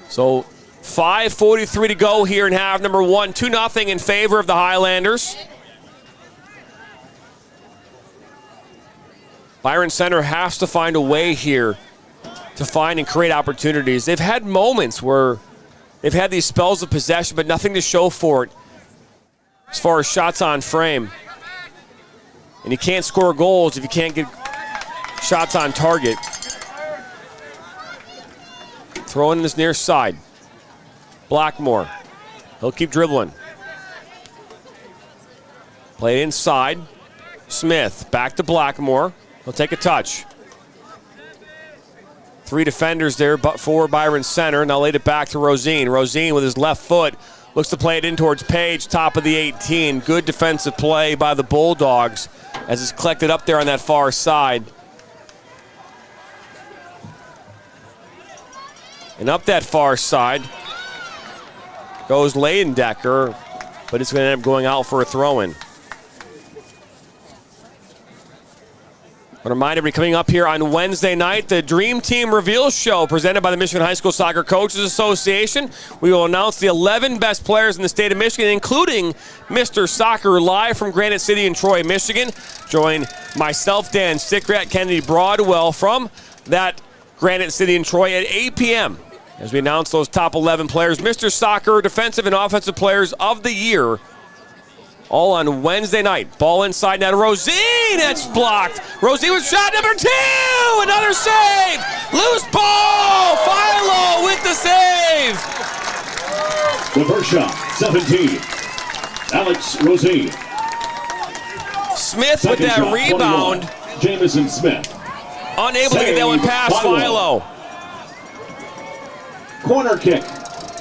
So 5:43 to go here in half number 1. 2-0 in favor of the Highlanders. BYRON Center has to find a way here to find and create opportunities. They've had moments where they've had these spells of possession, but nothing to show for it as far as shots on frame. And you can't score goals if you can't get shots on target. Throw in this near side. Blackmore. He'll keep dribbling. Play it inside. Smith back to Blackmore. He'll take a touch. 3 defenders there but for BYRON Center. Now laid it back to Rosine. Rosine with his left foot looks to play it in towards Page, top of the 18. Good defensive play by the Bulldogs as it's collected up there on that far side. And up that far side goes Leidendecker, but it's going to end up going out for a throw-in. A reminder, we're coming up here on Wednesday night, the Dream Team Reveal Show presented by the Michigan High School Soccer Coaches Association. We will announce the 11 best players in the state of Michigan, including Mr. Soccer live from Granite City and Troy, Michigan. Join myself, Dan Stickrat, Kennedy Broadwell from that Granite City and Troy at 8 p.m. as we announce those top 11 players, Mr. Soccer defensive and offensive players of the year, all on Wednesday night. Ball inside now to Rosine. It's blocked. Rosine with shot number 2. Another save. Loose ball. Philo with the save. The first shot, 17. Alex Rosine. Smith Second with that shot, rebound. 21. Jamison Smith. Unable to get that one past Philo. Corner kick.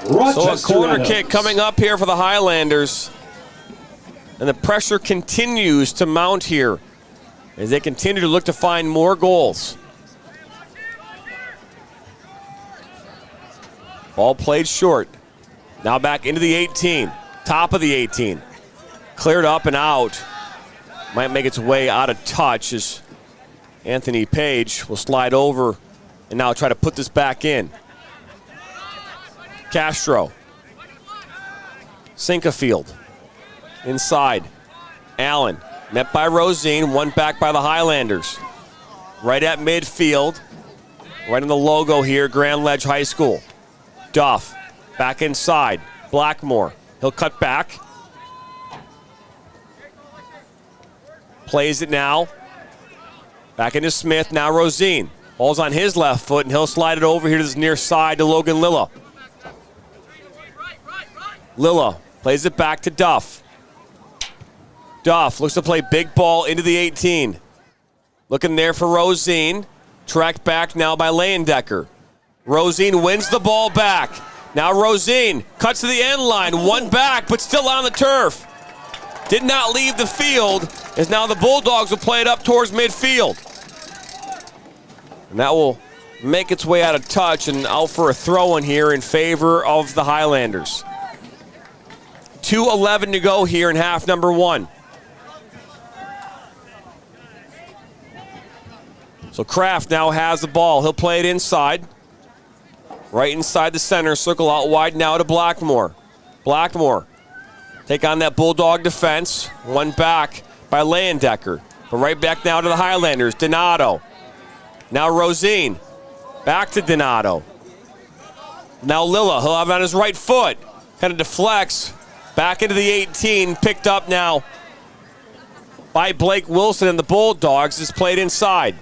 Rochester So a corner Adams. kick coming up here for the Highlanders. And the pressure continues to mount here as they continue to look to find more goals. Ball played short. Now back into the 18. Top of the 18. Cleared up and out. Might make its way out of touch as Anthony Page will slide over and now try to put this back in. Castro. Sinkafield. Inside. Allen. Met by Rosine. One back by the Highlanders. Right at midfield. Right on the logo here, Grand Ledge High School. Duff. Back inside. Blackmore. He'll cut back. Plays it now. Back into Smith. Now Rosine. Ball's on his left foot, and he'll slide it over here to this near side to Logan Lilla. Lilla plays it back to Duff. Duff looks to play big ball into the 18. Looking there for Rosine. Tracked back now by Leyendecker. Rosine wins the ball back. Now Rosine cuts to the end line. One back, but still on the turf. Did not leave the field, as now the Bulldogs will play it up towards midfield. And that will make its way out of touch and out for a throw-in here in favor of the Highlanders. 2:11 to go here in half number one. So Kraft now has the ball. He'll play it inside. Right inside the center circle, out wide now to Blackmore. Blackmore take on that Bulldog defense. One back by Leyendecker. But right back now to the Highlanders. Donato. Now Rosine. Back to Donato. Now Lilla. He'll have it on his right foot. Kind of deflects. Back into the 18. Picked up now by Blake Wilson and the Bulldogs. Is played inside.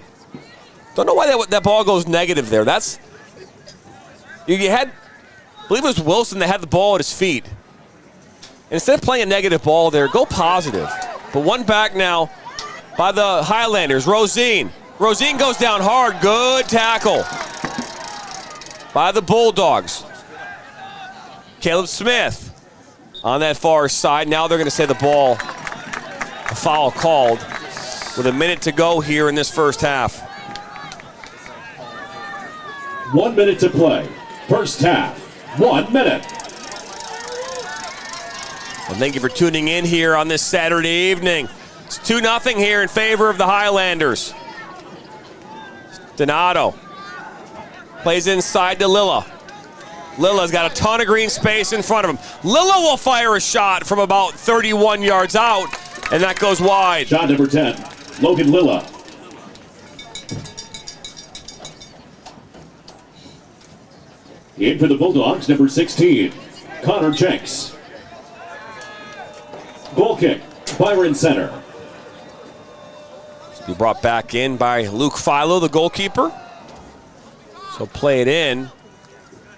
Don't know why that ball goes negative there. That's... You had... I believe it was Wilson that had the ball at his feet. Instead of playing a negative ball there, go positive. But one back now by the Highlanders. Rosine. Rosine goes down hard. Good tackle by the Bulldogs. Caleb Smith on that far side. Now they're going to say the ball, a foul called with a minute to go here in this first half. 1 minute to play. First half. 1 minute. Well, thank you for tuning in here on this Saturday evening. It's 2-0 here in favor of the Highlanders. Donato plays inside to Lilla. Lilla's got a ton of green space in front of him. Lilla will fire a shot from about 31 yards out, and that goes wide. Shot number 10, Logan Lilla. In for the Bulldogs, number 16, Connor Jenks. Goal kick, BYRON Center. Be brought back in by Luke Philo, the goalkeeper. So play it in.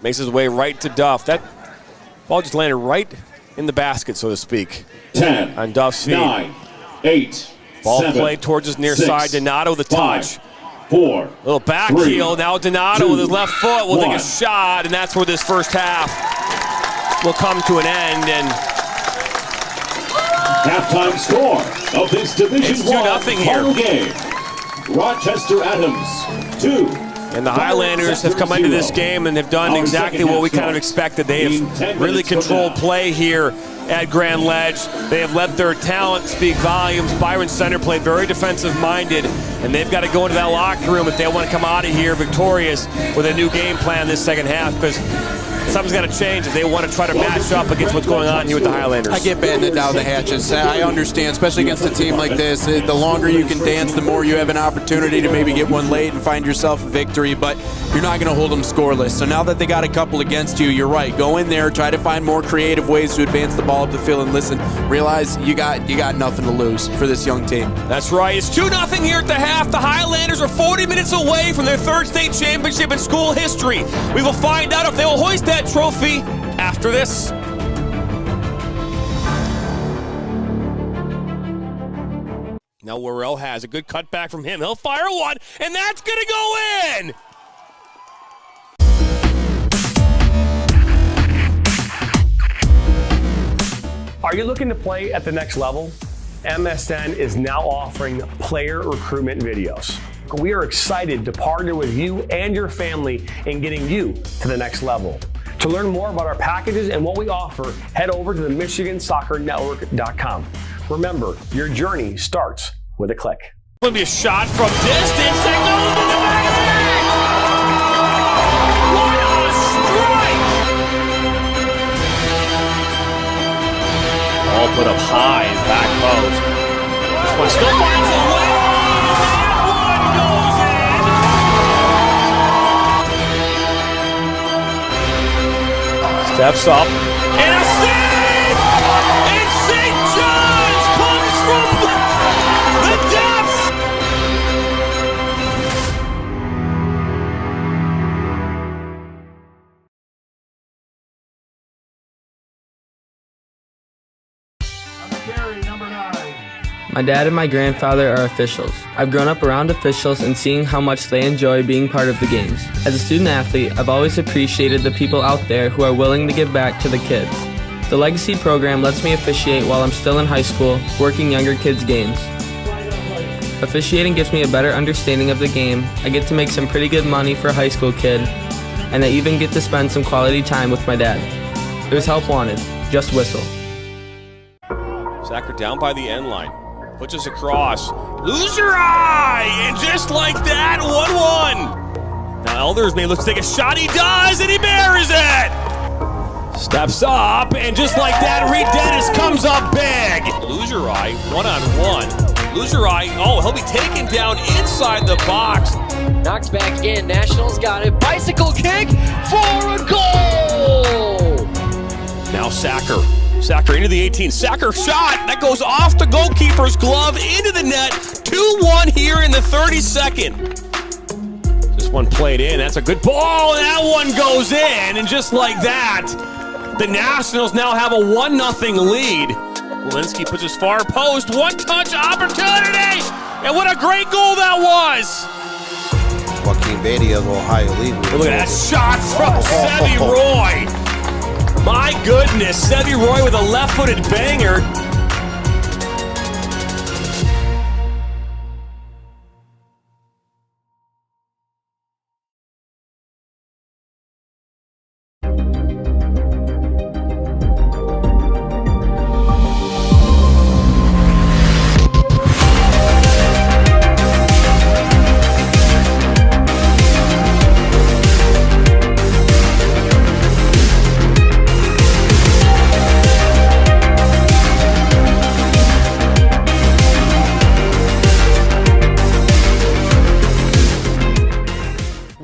Makes his way right to Duff. That ball just landed right in the basket, so to speak. 10, on Duff's feet. 9, 8, ball 7, played towards his near 6, side. Donato the 5, touch. 4, Little back 3, heel. Now Donato 2, with his left foot will 1. take a shot, and that's where this first half will come to an end. And halftime score of this Division I final game. Rochester Adams 2. And the Highlanders have come into this game and have done exactly what we kind of expected. They have really controlled play here at Grand Ledge. They have let their talent speak volumes. BYRON Center played very defensive-minded, and they've got to go into that locker room if they want to come out of here victorious with a new game plan this second half, because something's got to change if they want to try to match up against what's going on here with the Highlanders. I get banded down the hatches. I understand, especially against a team like this. The longer you can dance, the more you have an opportunity to maybe get one late and find yourself a victory, but you're not going to hold them scoreless. So now that they got a couple against you, you're right. Go in there, try to find more creative ways to advance the ball up the field, and listen, realize you got nothing to lose for this young team. That's right. It's 2-0 here at the half. The Highlanders are 40 minutes away from their third state championship in school history. We will find out if they will hoist that trophy after this. Now Worrell has a good cutback from him. He'll fire one, and that's going to go in. Are you looking to play at the next level? MSN is now offering player recruitment videos. We are excited to partner with you and your family in getting you to the next level. To learn more about our packages and what we offer, head over to the MichiganSoccerNetwork.com. Remember, your journey starts with a click. Going to be a shot from distance that goes in the back of the net! What a strike! All put up high in back post. This one still finds a way. That one goes in. Steps up and a save! And St. John's comes from the depths. My dad and my grandfather are officials. I've grown up around officials and seeing how much they enjoy being part of the games. As a student athlete, I've always appreciated the people out there who are willing to give back to the kids. The Legacy program lets me officiate while I'm still in high school, working younger kids' games. Officiating gives me a better understanding of the game. I get to make some pretty good money for a high school kid, and I even get to spend some quality time with my dad. There's help wanted. Just whistle. Sacker down by the end line. Puts us across. Lose your eye! And just like that, 1-1. Now Elders may look to take a shot. He does, and he buries it! Steps up, and just like that, Reed Dennis comes up big. Lose your eye, 1-on-1. Lose your eye. Oh, he'll be taken down inside the box. Knocked back in. Nationals got it. Bicycle kick for a goal! Now Sacker. Sacker into the 18. Sacker shot. That goes off the goalkeeper's glove into the net. 2-1 here in the 32nd. This one played in. That's a good ball. And that one goes in. And just like that, the Nationals now have a 1-0 lead. Walensky puts his far post. One-touch opportunity. And what a great goal that was. Joaquin Beatty of Ohio lead. Look at that shot from Sevi Roy. My goodness, Sevi Roy with a left-footed banger.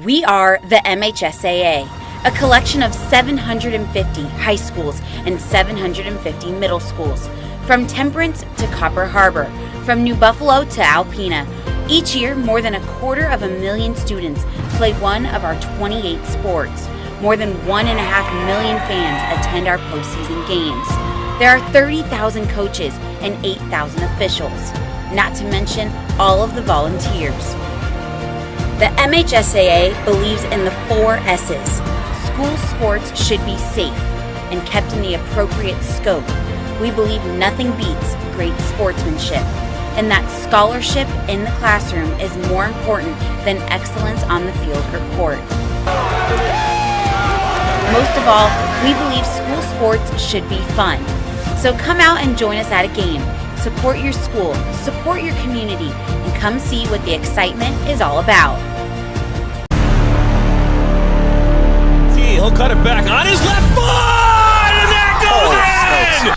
We are the MHSAA, a collection of 750 high schools and 750 middle schools, from Temperance to Copper Harbor, from New Buffalo to Alpena. Each year, more than 250,000 students play one of our 28 sports. More than 1.5 million fans attend our postseason games. There are 30,000 coaches and 8,000 officials, not to mention all of the volunteers. The MHSAA believes in the 4 S's. School sports should be safe and kept in the appropriate scope. We believe nothing beats great sportsmanship, and that scholarship in the classroom is more important than excellence on the field or court. Most of all, we believe school sports should be fun. So come out and join us at a game. Support your school, support your community, and come see what the excitement is all about. He'll cut it back on his left foot, and that goes in!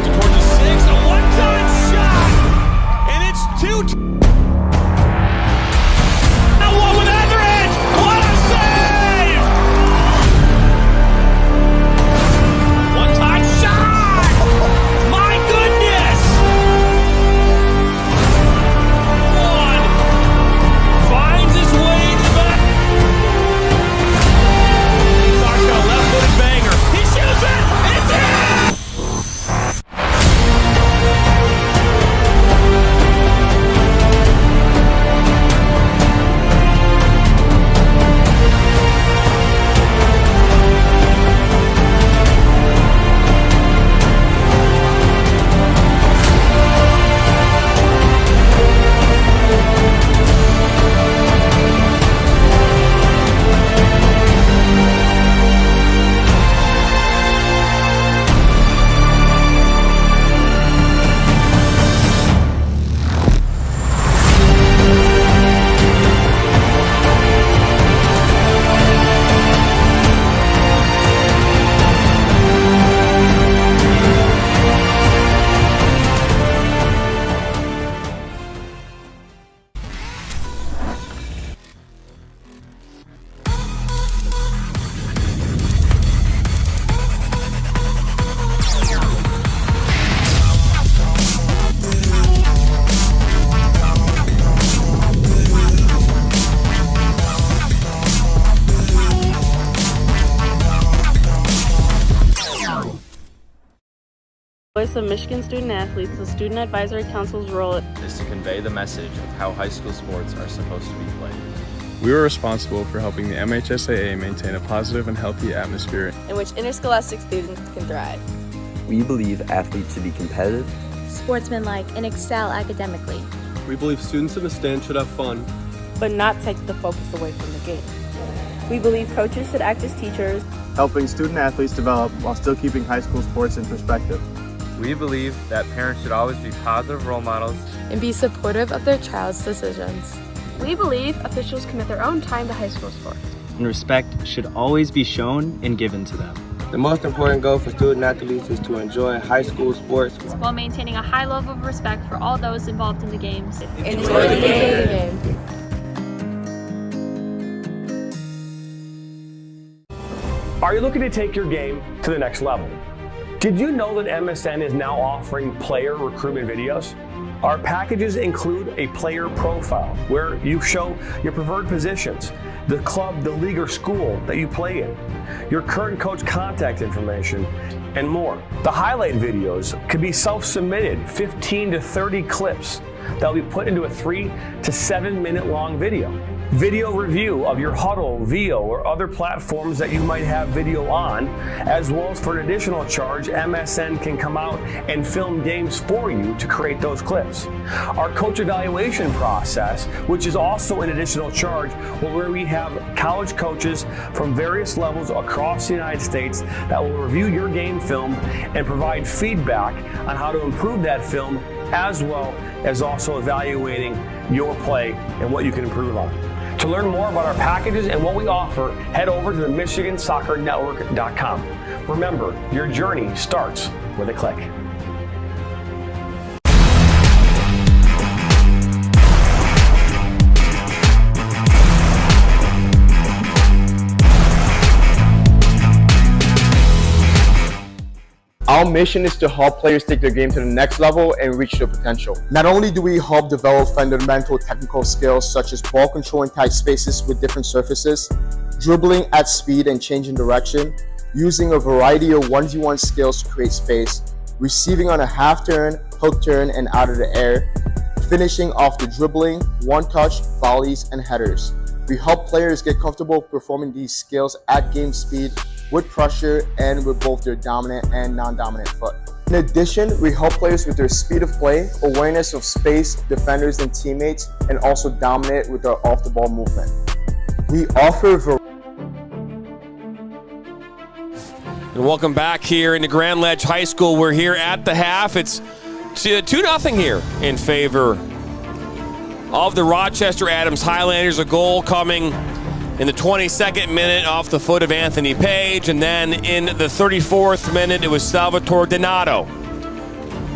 Towards the 6, a one-time shot, and it's 2. Now one with Etheridge, what a save! One-time shot! My goodness! One finds his way to the back. Voice of Michigan Student Athletes, the Student Advisory Council's role is to convey the message of how high school sports are supposed to be played. We were responsible for helping the MHSAA maintain a positive and healthy atmosphere in which interscholastic students can thrive. We believe athletes should be competitive, sportsmanlike, and excel academically. We believe students in the stand should have fun, but not take the focus away from the game. We believe coaches should act as teachers, helping student athletes develop while still keeping high school sports in perspective. We believe that parents should always be positive role models and be supportive of their child's decisions. We believe officials commit their own time to high school sports. And respect should always be shown and given to them. The most important goal for student athletes is to enjoy high school sports while maintaining a high level of respect for all those involved in the games. Enjoy the game. Are you looking to take your game to the next level? Did you know that MSN is now offering player recruitment videos? Our packages include a player profile where you show your preferred positions, the club, the league, or school that you play in, your current coach contact information, and more. The highlight videos could be self-submitted, 15 to 30 clips that will be put into a 3 to 7 minute long video. Video review of your Huddle, VO, or other platforms that you might have video on, as well as for an additional charge, MSN can come out and film games for you to create those clips. Our coach evaluation process, which is also an additional charge, where we have college coaches from various levels across the United States that will review your game film and provide feedback on how to improve that film, as well as also evaluating your play and what you can improve on. To learn more about our packages and what we offer, head over to the MichiganSoccerNetwork.com. Remember, your journey starts with a click. Our mission is to help players take their game to the next level and reach their potential. Not only do we help develop fundamental technical skills such as ball control in tight spaces with different surfaces, dribbling at speed and changing direction, using a variety of 1v1 skills to create space, receiving on a half turn, hook turn, and out of the air, finishing off the dribbling, one-touch, volleys, and headers. We help players get comfortable performing these skills at game speed, with pressure, and with both their dominant and non-dominant foot. In addition, we help players with their speed of play, awareness of space, defenders and teammates, and also dominate with their off-the-ball movement. We offer And welcome back here into Grand Ledge High School. We're here at the half. It's 2-0 here in favor of the Rochester Adams Highlanders. A goal coming in the 22nd minute off the foot of Anthony Page, and then in the 34th minute it was Salvatore Donato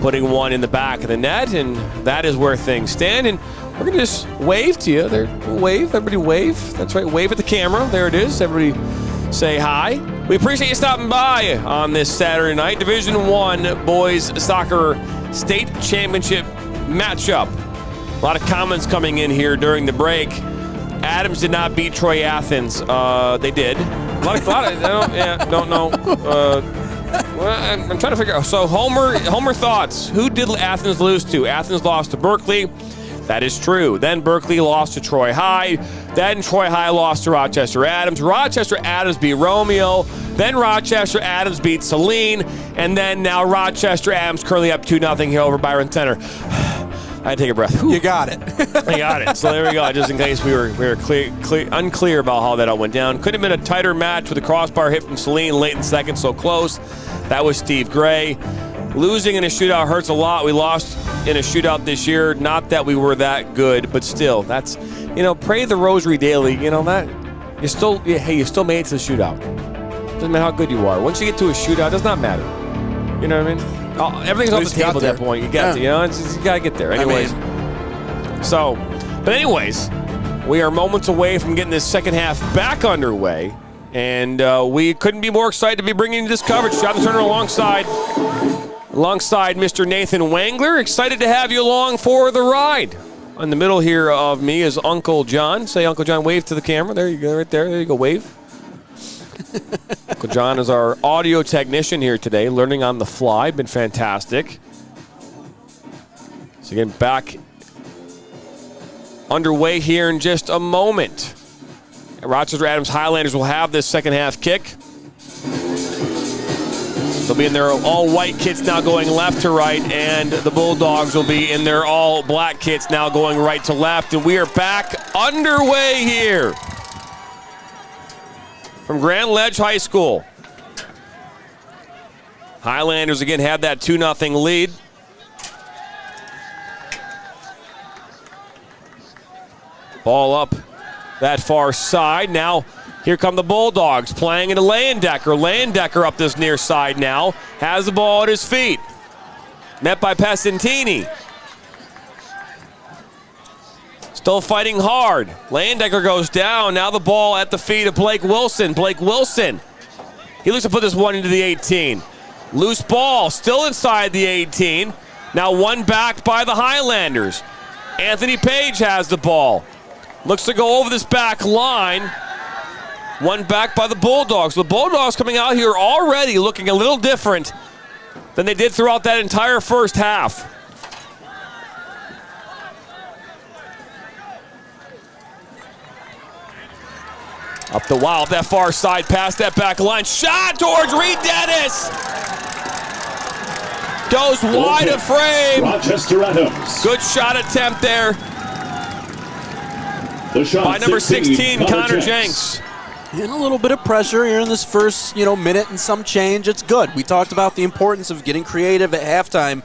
putting one in the back of the net, and that is where things stand. And we're going to just wave to you. There, wave, everybody wave. That's right, wave at the camera. There it is. Everybody say hi. We appreciate you stopping by on this Saturday night. Division I Boys Soccer State Championship matchup. A lot of comments coming in here during the break. Adams did not beat Troy Athens. They did. A lot of don't know. Well, I'm trying to figure out. So Homer thoughts. Who did Athens lose to? Athens lost to Berkeley. That is true. Then Berkeley lost to Troy High. Then Troy High lost to Rochester Adams. Rochester Adams beat Romeo. Then Rochester Adams beat Saline. And then now Rochester Adams currently up 2-0 here over Byron Center. I had to take a breath. You got it. I got it. So there we go. Just in case we were unclear about how that all went down. Could have been a tighter match with a crossbar hit from Saline late in the second, so close. That was Steve Gray. Losing in a shootout hurts a lot. We lost in a shootout this year. Not that we were that good, but still, that's, pray the rosary daily. That you still made it to the shootout. Doesn't matter how good you are. Once you get to a shootout, it does not matter. You know what I mean? Everything's off the table at that point. You got to, you got to get there. Anyways. Anyways, we are moments away from getting this second half back underway. And we couldn't be more excited to be bringing you this coverage. Jonathan Turner alongside Mr. Nathan Wangler. Excited to have you along for the ride. In the middle here of me is Uncle John. Say, Uncle John, wave to the camera. There you go, right there. There you go, wave. Uncle John is our audio technician here today, learning on the fly. Been fantastic. So again, back underway here in just a moment. Rochester Adams Highlanders will have this second half kick. They'll be in their all-white kits now going left to right, and the Bulldogs will be in their all-black kits now going right to left. And we are back underway here from Grand Ledge High School. Highlanders again have that 2-0 lead. Ball up that far side. Now here come the Bulldogs playing into Leyendecker. Leyendecker up this near side now. Has the ball at his feet. Met by Pesentini. Still fighting hard. Leyendecker goes down. Now the ball at the feet of Blake Wilson. Blake Wilson. He looks to put this one into the 18. Loose ball still inside the 18. Now one back by the Highlanders. Anthony Page has the ball. Looks to go over this back line. One back by the Bulldogs. The Bulldogs coming out here already looking a little different than they did throughout that entire first half. Up the wild, that far side, past that back line. Shot towards Reed Dennis. Goes wide of frame. Rochester Adams. Good shot attempt there the shot by number 16, Connor Jenks. And a little bit of pressure here in this first, minute and some change. It's good. We talked about the importance of getting creative at halftime,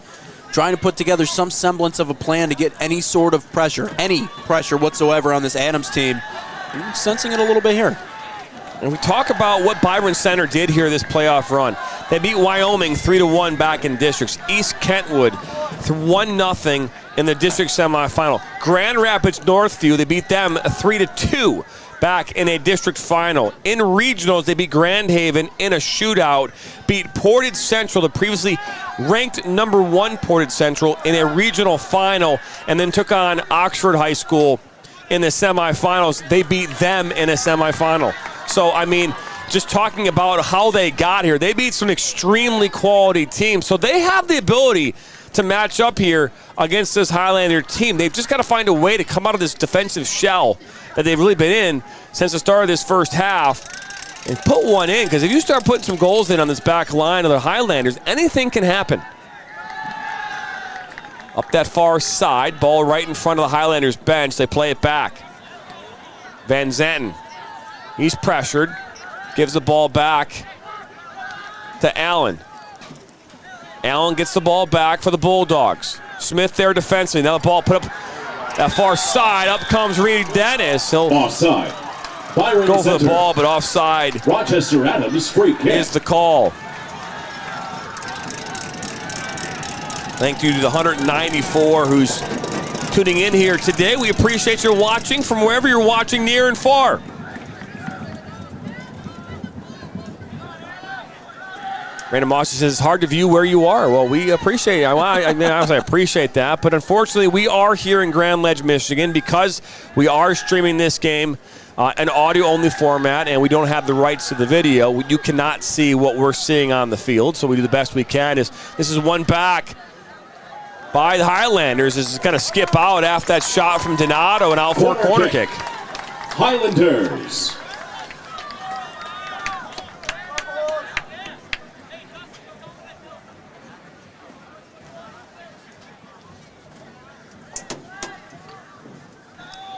trying to put together some semblance of a plan to get any sort of pressure, any pressure whatsoever on this Adams team. I'm sensing it a little bit here. And we talk about what Byron Center did here this playoff run. They beat Wyoming 3-1 back in districts. East Kentwood 1-0 in the district semifinal. Grand Rapids Northview, they beat them 3-2 back in a district final. In regionals, they beat Grand Haven in a shootout, beat Portage Central, the previously ranked number 1 Portage Central, in a regional final, and then took on Oxford High School in the semifinals. They beat them in a semifinal. So, I mean, just talking about how they got here, they beat some extremely quality teams. So they have the ability to match up here against this Highlander team. They've just got to find a way to come out of this defensive shell that they've really been in since the start of this first half and put one in, because if you start putting some goals in on this back line of the Highlanders, anything can happen. Up that far side, ball right in front of the Highlanders bench. They play it back. Van Zanten, he's pressured, gives the ball back to Allen. Allen gets the ball back for the Bulldogs. Smith there defensively. Now the ball put up that far side. Up comes Reed Dennis. He'll offside. Byron go for the ball, but offside. Rochester Adams free kick is the call. Thank you to the 194 who's tuning in here today. We appreciate your watching from wherever you're watching, near and far. Brandon Moss says it's hard to view where you are. Well, we appreciate it. I appreciate that. But unfortunately, we are here in Grand Ledge, Michigan, because we are streaming this game an audio-only format, and we don't have the rights to the video. You cannot see what we're seeing on the field, so we do the best we can. This is one back by the Highlanders. This is going to skip out after that shot from Donato and out for a corner kick. Highlanders.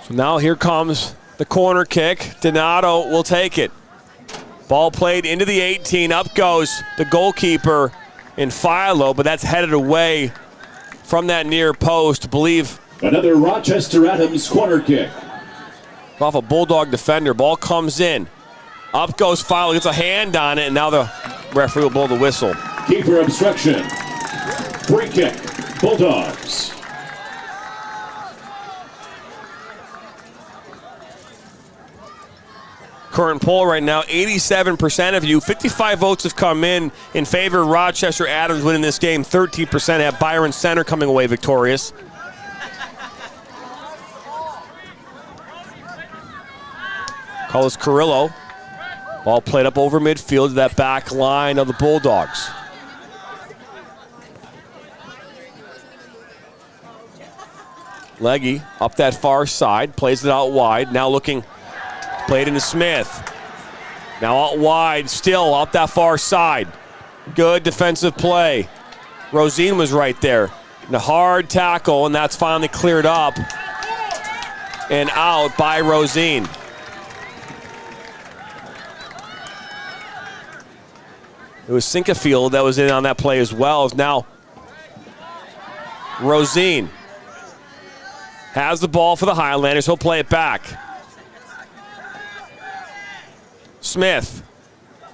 So now here comes the corner kick. Donato will take it. Ball played into the 18. Up goes the goalkeeper in Philo, but that's headed away from that near post. I believe another Rochester Adams corner kick. Off a Bulldog defender. Ball comes in. Up goes Philo, gets a hand on it, and now the referee will blow the whistle. Keeper obstruction. Free kick. Bulldogs. Current poll right now, 87% of you, 55 votes have come in favor of Rochester Adams winning this game. 13% have Byron Center coming away victorious. Carlos Carrillo Ball played up over midfield to that back line of the Bulldogs. Leggy up that far side, plays it out wide. Now looking, played into Smith. Now out wide, still out that far side. Good defensive play. Rosine was right there. And a hard tackle, and that's finally cleared up and out by Rosine. It was Sinkafield that was in on that play as well. Now Rosine has the ball for the Highlanders. He'll play it back. Smith.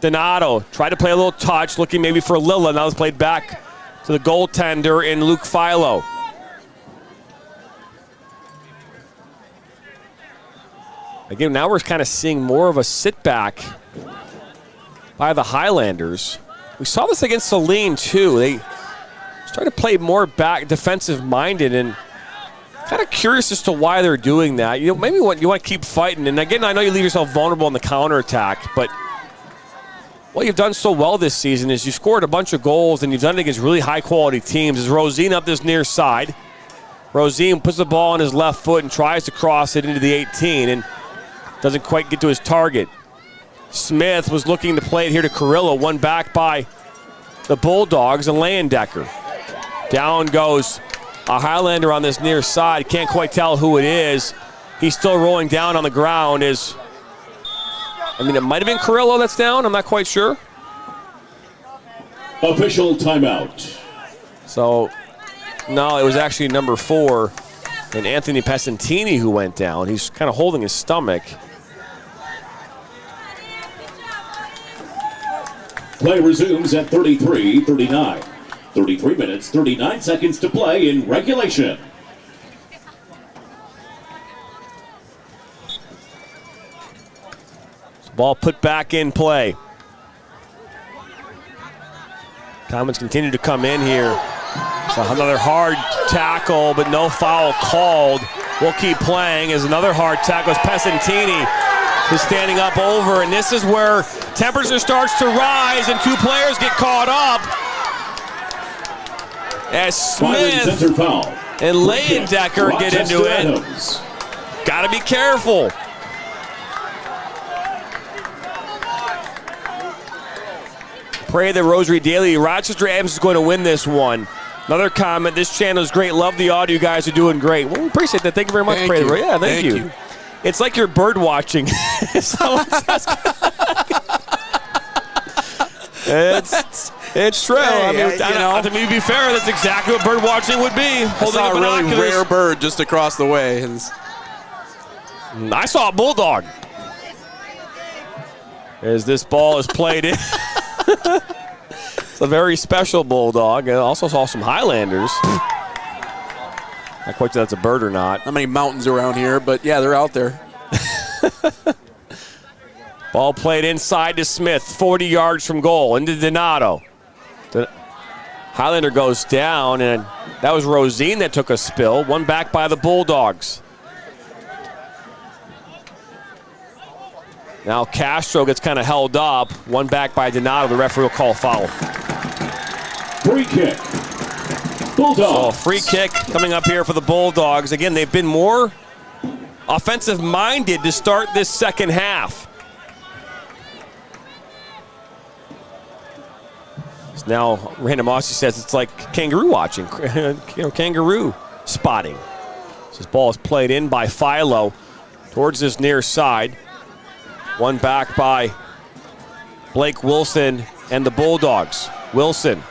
Donato tried to play a little touch, looking maybe for Lilla. Now it's played back to the goaltender in Luke Philo. Again, now we're kind of seeing more of a sit back by the Highlanders. We saw this against Saline too. They started to play more back defensive minded, and kind of curious as to why they're doing that. You know, maybe you want to keep fighting. And again, I know you leave yourself vulnerable in the counterattack, but what you've done so well this season is you've scored a bunch of goals, and you've done it against really high-quality teams. Is Rosine up this near side. Rosine puts the ball on his left foot and tries to cross it into the 18 and doesn't quite get to his target. Smith was looking to play it here to Carrillo, one back by the Bulldogs, and Leyendecker. Down goes a Highlander on this near side. Can't quite tell who it is. He's still rolling down on the ground. It might have been Carrillo that's down. I'm not quite sure. Official timeout. So, no, it was actually number 4, and Anthony Pesentini who went down. He's kind of holding his stomach. Play resumes at 33-39. 33 minutes, 39 seconds to play in regulation. Ball put back in play. Comments continue to come in here. So another hard tackle, but no foul called. We'll keep playing as another hard tackle as Pesentini is standing up over, and this is where temperature starts to rise and two players get caught up. As Smith and Leyendecker get into it. Got to be careful. Pray the Rosary Daily. Rochester Adams is going to win this one. Another comment. This channel is great. Love the audio. You guys are doing great. Well, we appreciate that. Thank you very much, Pray. Yeah, thank you. It's like you're bird watching. It's true. Hey, to be fair, that's exactly what bird watching would be. Holding a really rare bird just across the way. I saw a bulldog. As this ball is played in. It's a very special bulldog. I also saw some Highlanders. Not quite sure that's a bird or not. Not many mountains around here, but yeah, they're out there. Ball played inside to Smith, 40 yards from goal, into Donato. Highlander goes down, and that was Rosine that took a spill. One back by the Bulldogs. Now Castro gets kind of held up. One back by Donato. The referee will call foul. Free kick. Bulldogs. So free kick coming up here for the Bulldogs. Again, they've been more offensive-minded to start this second half. Now, Random Aussie says it's like kangaroo watching, kangaroo spotting. So this ball is played in by Philo towards this near side. One back by Blake Wilson and the Bulldogs. Wilson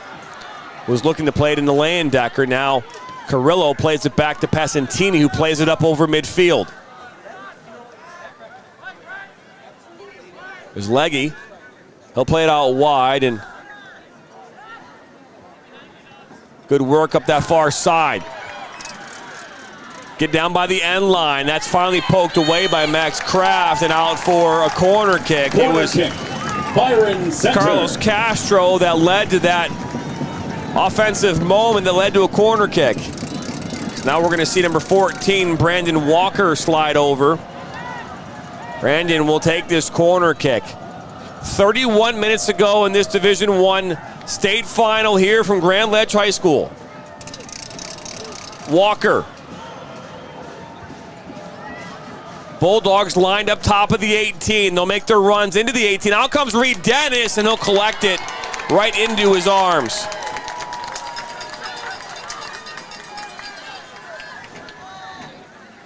was looking to play it into Leyendecker. Now Carrillo plays it back to Pesentini, who plays it up over midfield. There's Leggy. He'll play it out wide, and good work up that far side. Get down by the end line. That's finally poked away by Max Kraft and out for a corner kick. It was BYRON Center. Carlos Castro that led to that offensive moment that led to a corner kick. So now we're going to see number 14, Brandon Walker, slide over. Brandon will take this corner kick. 31 minutes to go in this Division I state final here from Grand Ledge High School. Walker. Bulldogs lined up top of the 18. They'll make their runs into the 18. Out comes Reed Dennis, and he'll collect it right into his arms.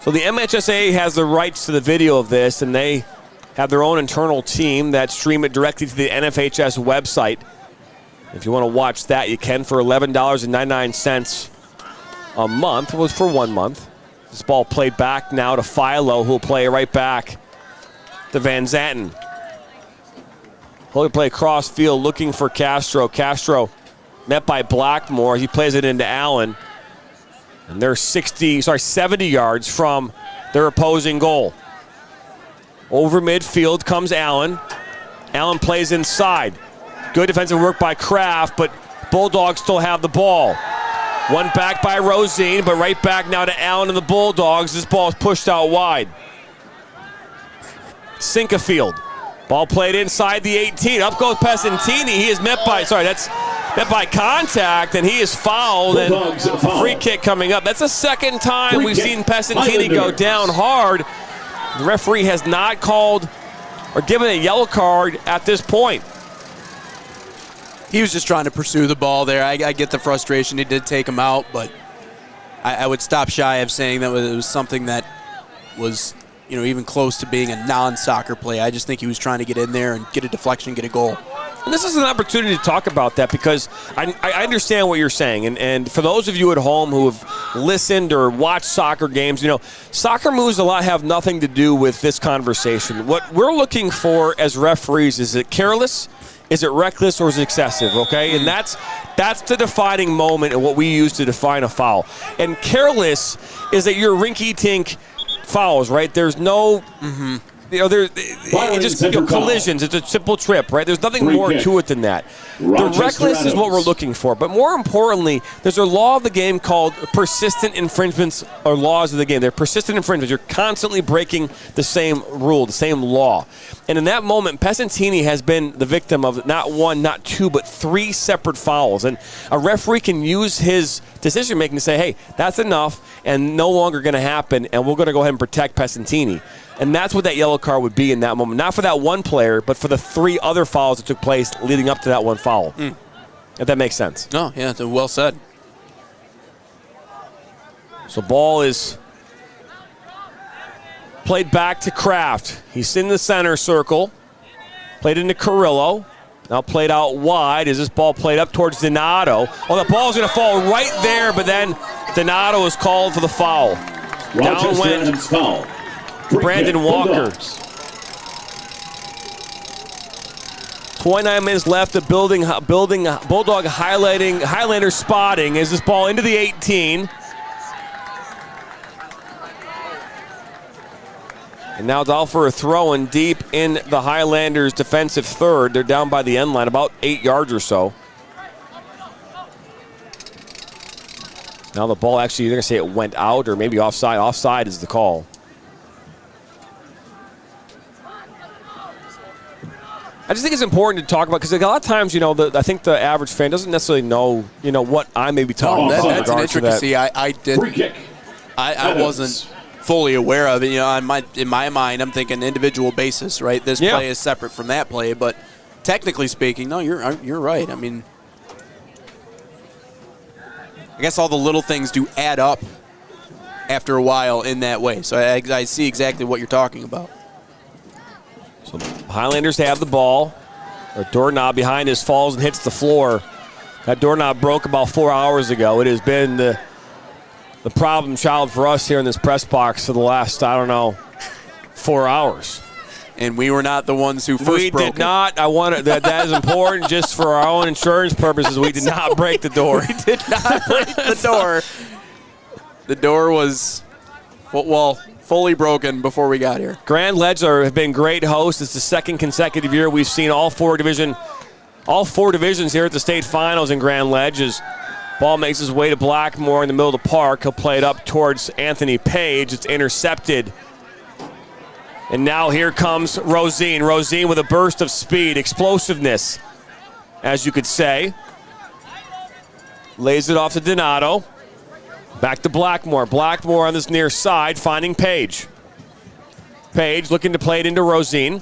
So the MHSAA has the rights to the video of this, and they have their own internal team that stream it directly to the NFHS website. If you want to watch that, you can for $11.99 a month. It was for 1 month. This ball played back now to Philo, who will play right back to Van Zanten. He'll play cross field looking for Castro. Castro met by Blackmore. He plays it into Allen. And they're 70 yards from their opposing goal. Over midfield comes Allen. Allen plays inside. Good defensive work by Kraft, but Bulldogs still have the ball. One back by Rosine, but right back now to Allen and the Bulldogs. This ball is pushed out wide. Sinkafield. Ball played inside the 18. Up goes Pesentini. He is met by contact, and he is fouled. And free kick coming up. That's the second time we've seen Pesentini go down hard. The referee has not called or given a yellow card at this point. He was just trying to pursue the ball there. I get the frustration. He did take him out, but I would stop shy of saying that it was something that was, even close to being a non-soccer play. I just think he was trying to get in there and get a deflection, get a goal. And this is an opportunity to talk about that because I understand what you're saying. And for those of you at home who have listened or watched soccer games, soccer moves a lot have nothing to do with this conversation. What we're looking for as referees, is it careless? Is it reckless, or is it excessive, okay? And that's the defining moment and what we use to define a foul. And careless is that you're rinky-tink fouls, right? There's no, collisions. It's a simple trip, right? There's nothing more to it than that. The reckless is what we're looking for. But more importantly, there's a law of the game called persistent infringements, or laws of the game. They're persistent infringements. You're constantly breaking the same rule, the same law. And in that moment, Pesentini has been the victim of not one, not two, but 3 separate fouls. And a referee can use his decision-making to say, hey, that's enough and no longer going to happen, and we're going to go ahead and protect Pesentini. And that's what that yellow card would be in that moment. Not for that one player, but for the 3 other fouls that took place leading up to that one foul. If that makes sense. Oh, yeah, well said. So ball is played back to Kraft. He's in the center circle. Played into Carrillo. Now played out wide. Is this ball played up towards Donato? Oh, the ball's going to fall right there, but then Donato is called for the foul. Down went foul. Brandon Walker. 29 minutes left. The Bulldog Highlander spotting. Is this ball into the 18? And now it's out for a throw and deep in the Highlanders' defensive third. They're down by the end line, about 8 yards or so. Now the ball actually, they're going to say it went out or maybe offside. Offside is the call. I just think it's important to talk about because a lot of times, I think the average fan doesn't necessarily know, what I may be talking about. That's an intricacy. I wasn't fully aware of it. In my mind, I'm thinking individual basis, right? This play is separate from that play, but technically speaking, no, you're right. I mean, I guess all the little things do add up after a while in that way. So I see exactly what you're talking about. So the Highlanders have the ball. Their doorknob behind us falls and hits the floor. That doorknob broke about 4 hours ago. It has been the problem child for us here in this press box for the last, 4 hours. And we were not the ones who first broke it. We did not. That is important just for our own insurance purposes. We did not break the door. We did not break the door. The door was, fully broken before we got here. Grand Ledge have been great hosts. It's the second consecutive year we've seen all four divisions here at the state finals in Grand Ledge. As ball makes his way to Blackmore in the middle of the park. He'll play it up towards Anthony Page. It's intercepted And now here comes Rosine. Rosine with a burst of speed, explosiveness, as you could say. Lays it off to Donato. Back to Blackmore. Blackmore on this near side, finding Page. Page looking to play it into Rosine.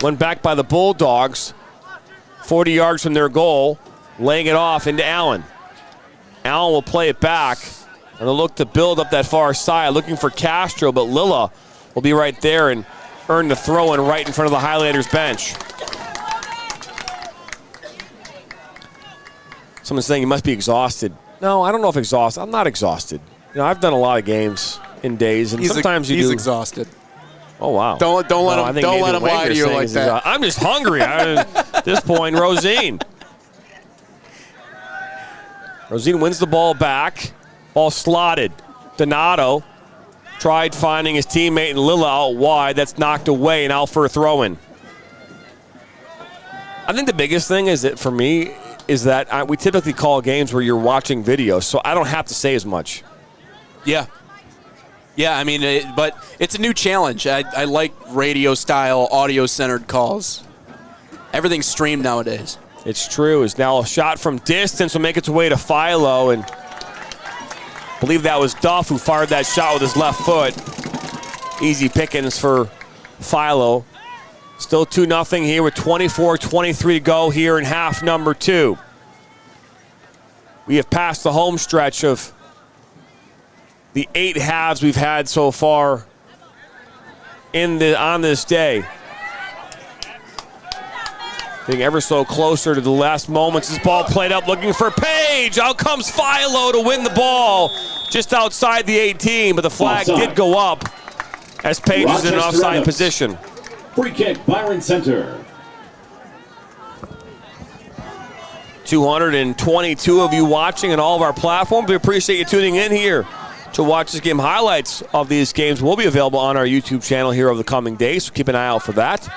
Went back by the Bulldogs. 40 yards from their goal. Laying it off into Allen. Allen will play it back. And they'll look to build up that far side. Looking for Castro, but Lilla will be right there and earn the throw-in right in front of the Highlanders bench. Someone's saying he must be exhausted. No, I don't know if exhausted. I'm not exhausted. You know, I've done a lot of games in days, and sometimes you do. He's exhausted. Oh, wow. Don't let him lie to you like that. I'm just hungry. At this point, Rosine. Rosine wins the ball back. Ball slotted. Donato tried finding his teammate and Lilla out wide. That's knocked away and out for a throw-in. I think the biggest thing is that for me is that we typically call games where you're watching video, so I don't have to say as much. Yeah. Yeah, I mean, but it's a new challenge. I like radio-style, audio-centered calls. Everything's streamed nowadays. It's true. It's now a shot from distance will make its way to Philo, and I believe that was Duff who fired that shot with his left foot. Easy pickings for Philo. Still 2-0 here with 24-23 to go here in half number 2. We have passed the home stretch of the 8 halves we've had so far on this day. Getting ever so closer to the last moments. This ball played up looking for Page. Out comes Philo to win the ball just outside the 18, but the flag did go up as Page is in an offside position. Free kick, BYRON Center. 222 of you watching on all of our platforms. We appreciate you tuning in here to watch this game. Highlights of these games will be available on our YouTube channel here over the coming days, so keep an eye out for that.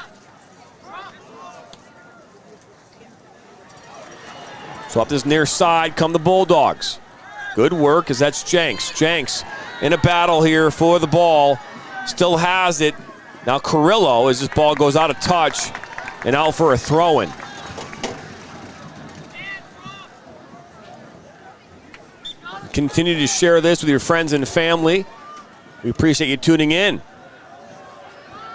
So up this near side come the Bulldogs. Good work as that's Jenks. Jenks in a battle here for the ball. Still has it. Now Carrillo as this ball goes out of touch and out for a throw-in. Continue to share this with your friends and family. We appreciate you tuning in.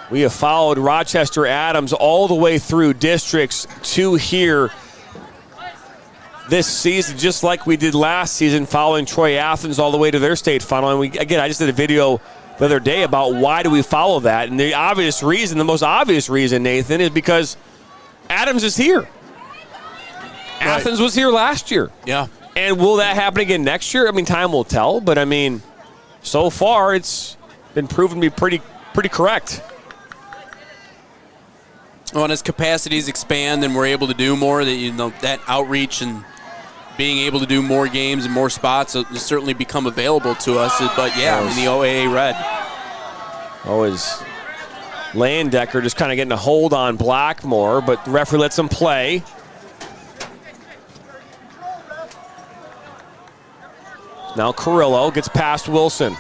We have followed Rochester Adams all the way through Districts 2 here this season, just like we did last season, following Troy Athens all the way to their state final. And I just did a video the other day about why do we follow that. And the most obvious reason, Nathan, is because Adams is here. Right. Athens was here last year. Yeah. And will that happen again next year? I mean, time will tell, but I mean, so far it's been proven to be pretty correct. Well, and as capacities expand and we're able to do more, that outreach and being able to do more games and more spots will certainly become available to us. But yeah, I mean, the OAA red. Always Landecker just kind of getting a hold on Blackmore, but the referee lets him play. Now Carrillo gets past Wilson.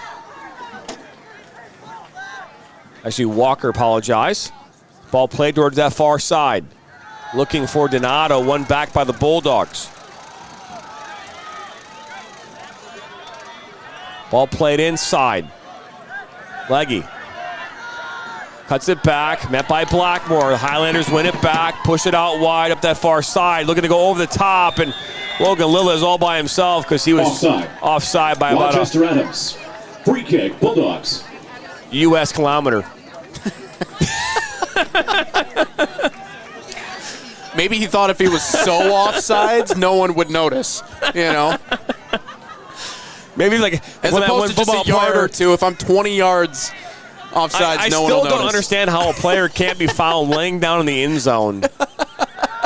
Actually, Walker apologized. Ball played towards that far side. Looking for Donato, one back by the Bulldogs. Ball played inside. Leggy cuts it back, met by Blackmore. The Highlanders win it back, push it out wide up that far side, looking to go over the top, and Logan Lilla is all by himself because he was offside by about Rochester Adams. Free kick, Bulldogs. U.S. kilometer. Maybe he thought if he was so offsides, no one would notice, Maybe like as opposed to just a yard or two. If I'm 20 yards offsides, no one will notice. I still don't understand how a player can't be fouled laying down in the end zone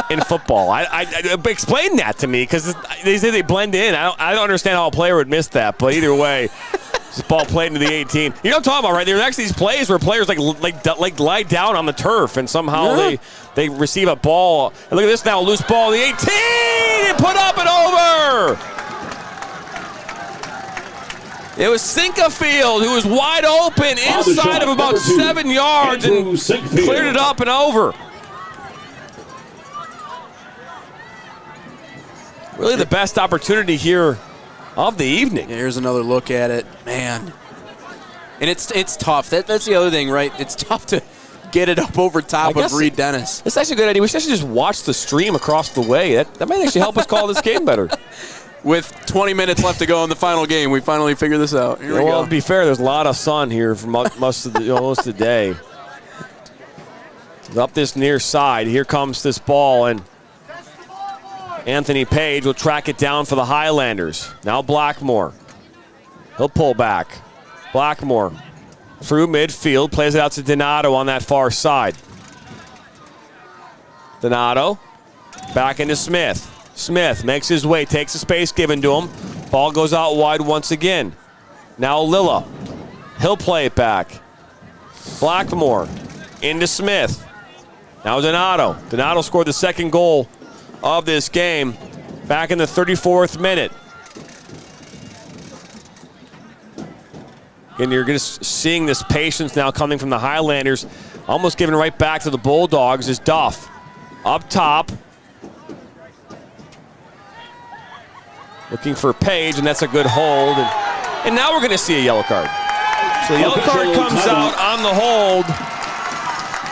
in football. I explain that to me because they say they blend in. I don't understand how a player would miss that. But either way, this ball played into the 18. You know what I'm talking about, right? There are actually these plays where players like lie down on the turf and somehow they receive a ball. And look at this now, loose ball in the 18 and put up and over. It was Sinkafield who was wide open inside of about 7 yards and cleared it up and over. Really the best opportunity here of the evening. Here's another look at it, man. And it's tough. That's the other thing, right? It's tough to get it up over top of Reed Dennis. It's actually a good idea. We should actually just watch the stream across the way. That might actually help us call this game better. With 20 minutes left to go in the final game, we finally figure this out. Here we go. To be fair, there's a lot of sun here for most of the day. Up this near side, here comes this ball, and Anthony Page will track it down for the Highlanders. Now Blackmore. He'll pull back. Blackmore through midfield, plays it out to Donato on that far side. Donato back into Smith. Smith makes his way, takes the space given to him. Ball goes out wide once again. Now Lilla. He'll play it back. Blackmore into Smith. Now Donato. Donato scored the second goal of this game back in the 34th minute. And you're just seeing this patience now coming from the Highlanders, almost giving right back to the Bulldogs is Duff. Up top. Looking for Page, and that's a good hold. And now we're going to see a yellow card. So the yellow card comes out on the hold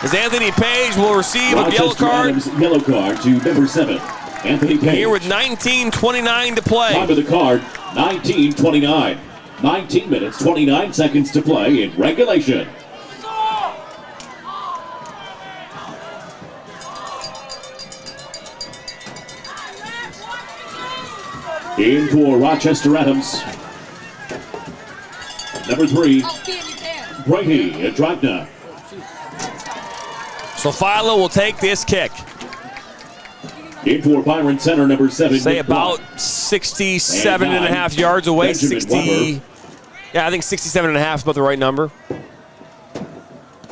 as Anthony Page will receive a yellow card. Yellow card to number 7, Anthony Page. Here with 19:29 to play. Time of the card, 19:29. 19 minutes, 29 seconds to play in regulation. In for Rochester Adams. Number 3, Brady Dragna. So Philo will take this kick. In for Byron Center, number 7. Say about 67 and a half yards away. Benjamin 60. Weber. Yeah, I think 67 and a half is about the right number.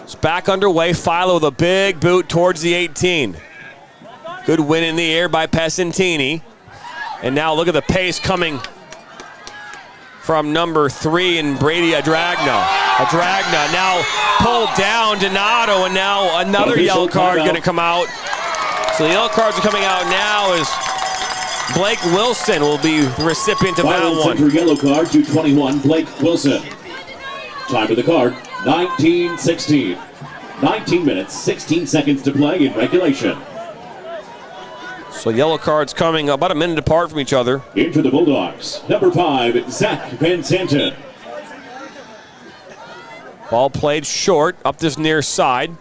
It's back underway. Philo with a big boot towards the 18. Good win in the air by Pesentini. And now look at the pace coming from number 3 and Brady Adragna. Adragna now pulled down Donato, and now another yellow card going to come out. So the yellow cards are coming out now as Blake Wilson will be the recipient of that one. Center yellow card to 21, Blake Wilson. Time of the card, 19:16. 19 minutes, 16 seconds to play in regulation. So yellow cards coming about a minute apart from each other. In for the Bulldogs, number 5, Zach Van Santen. Ball played short up this near side.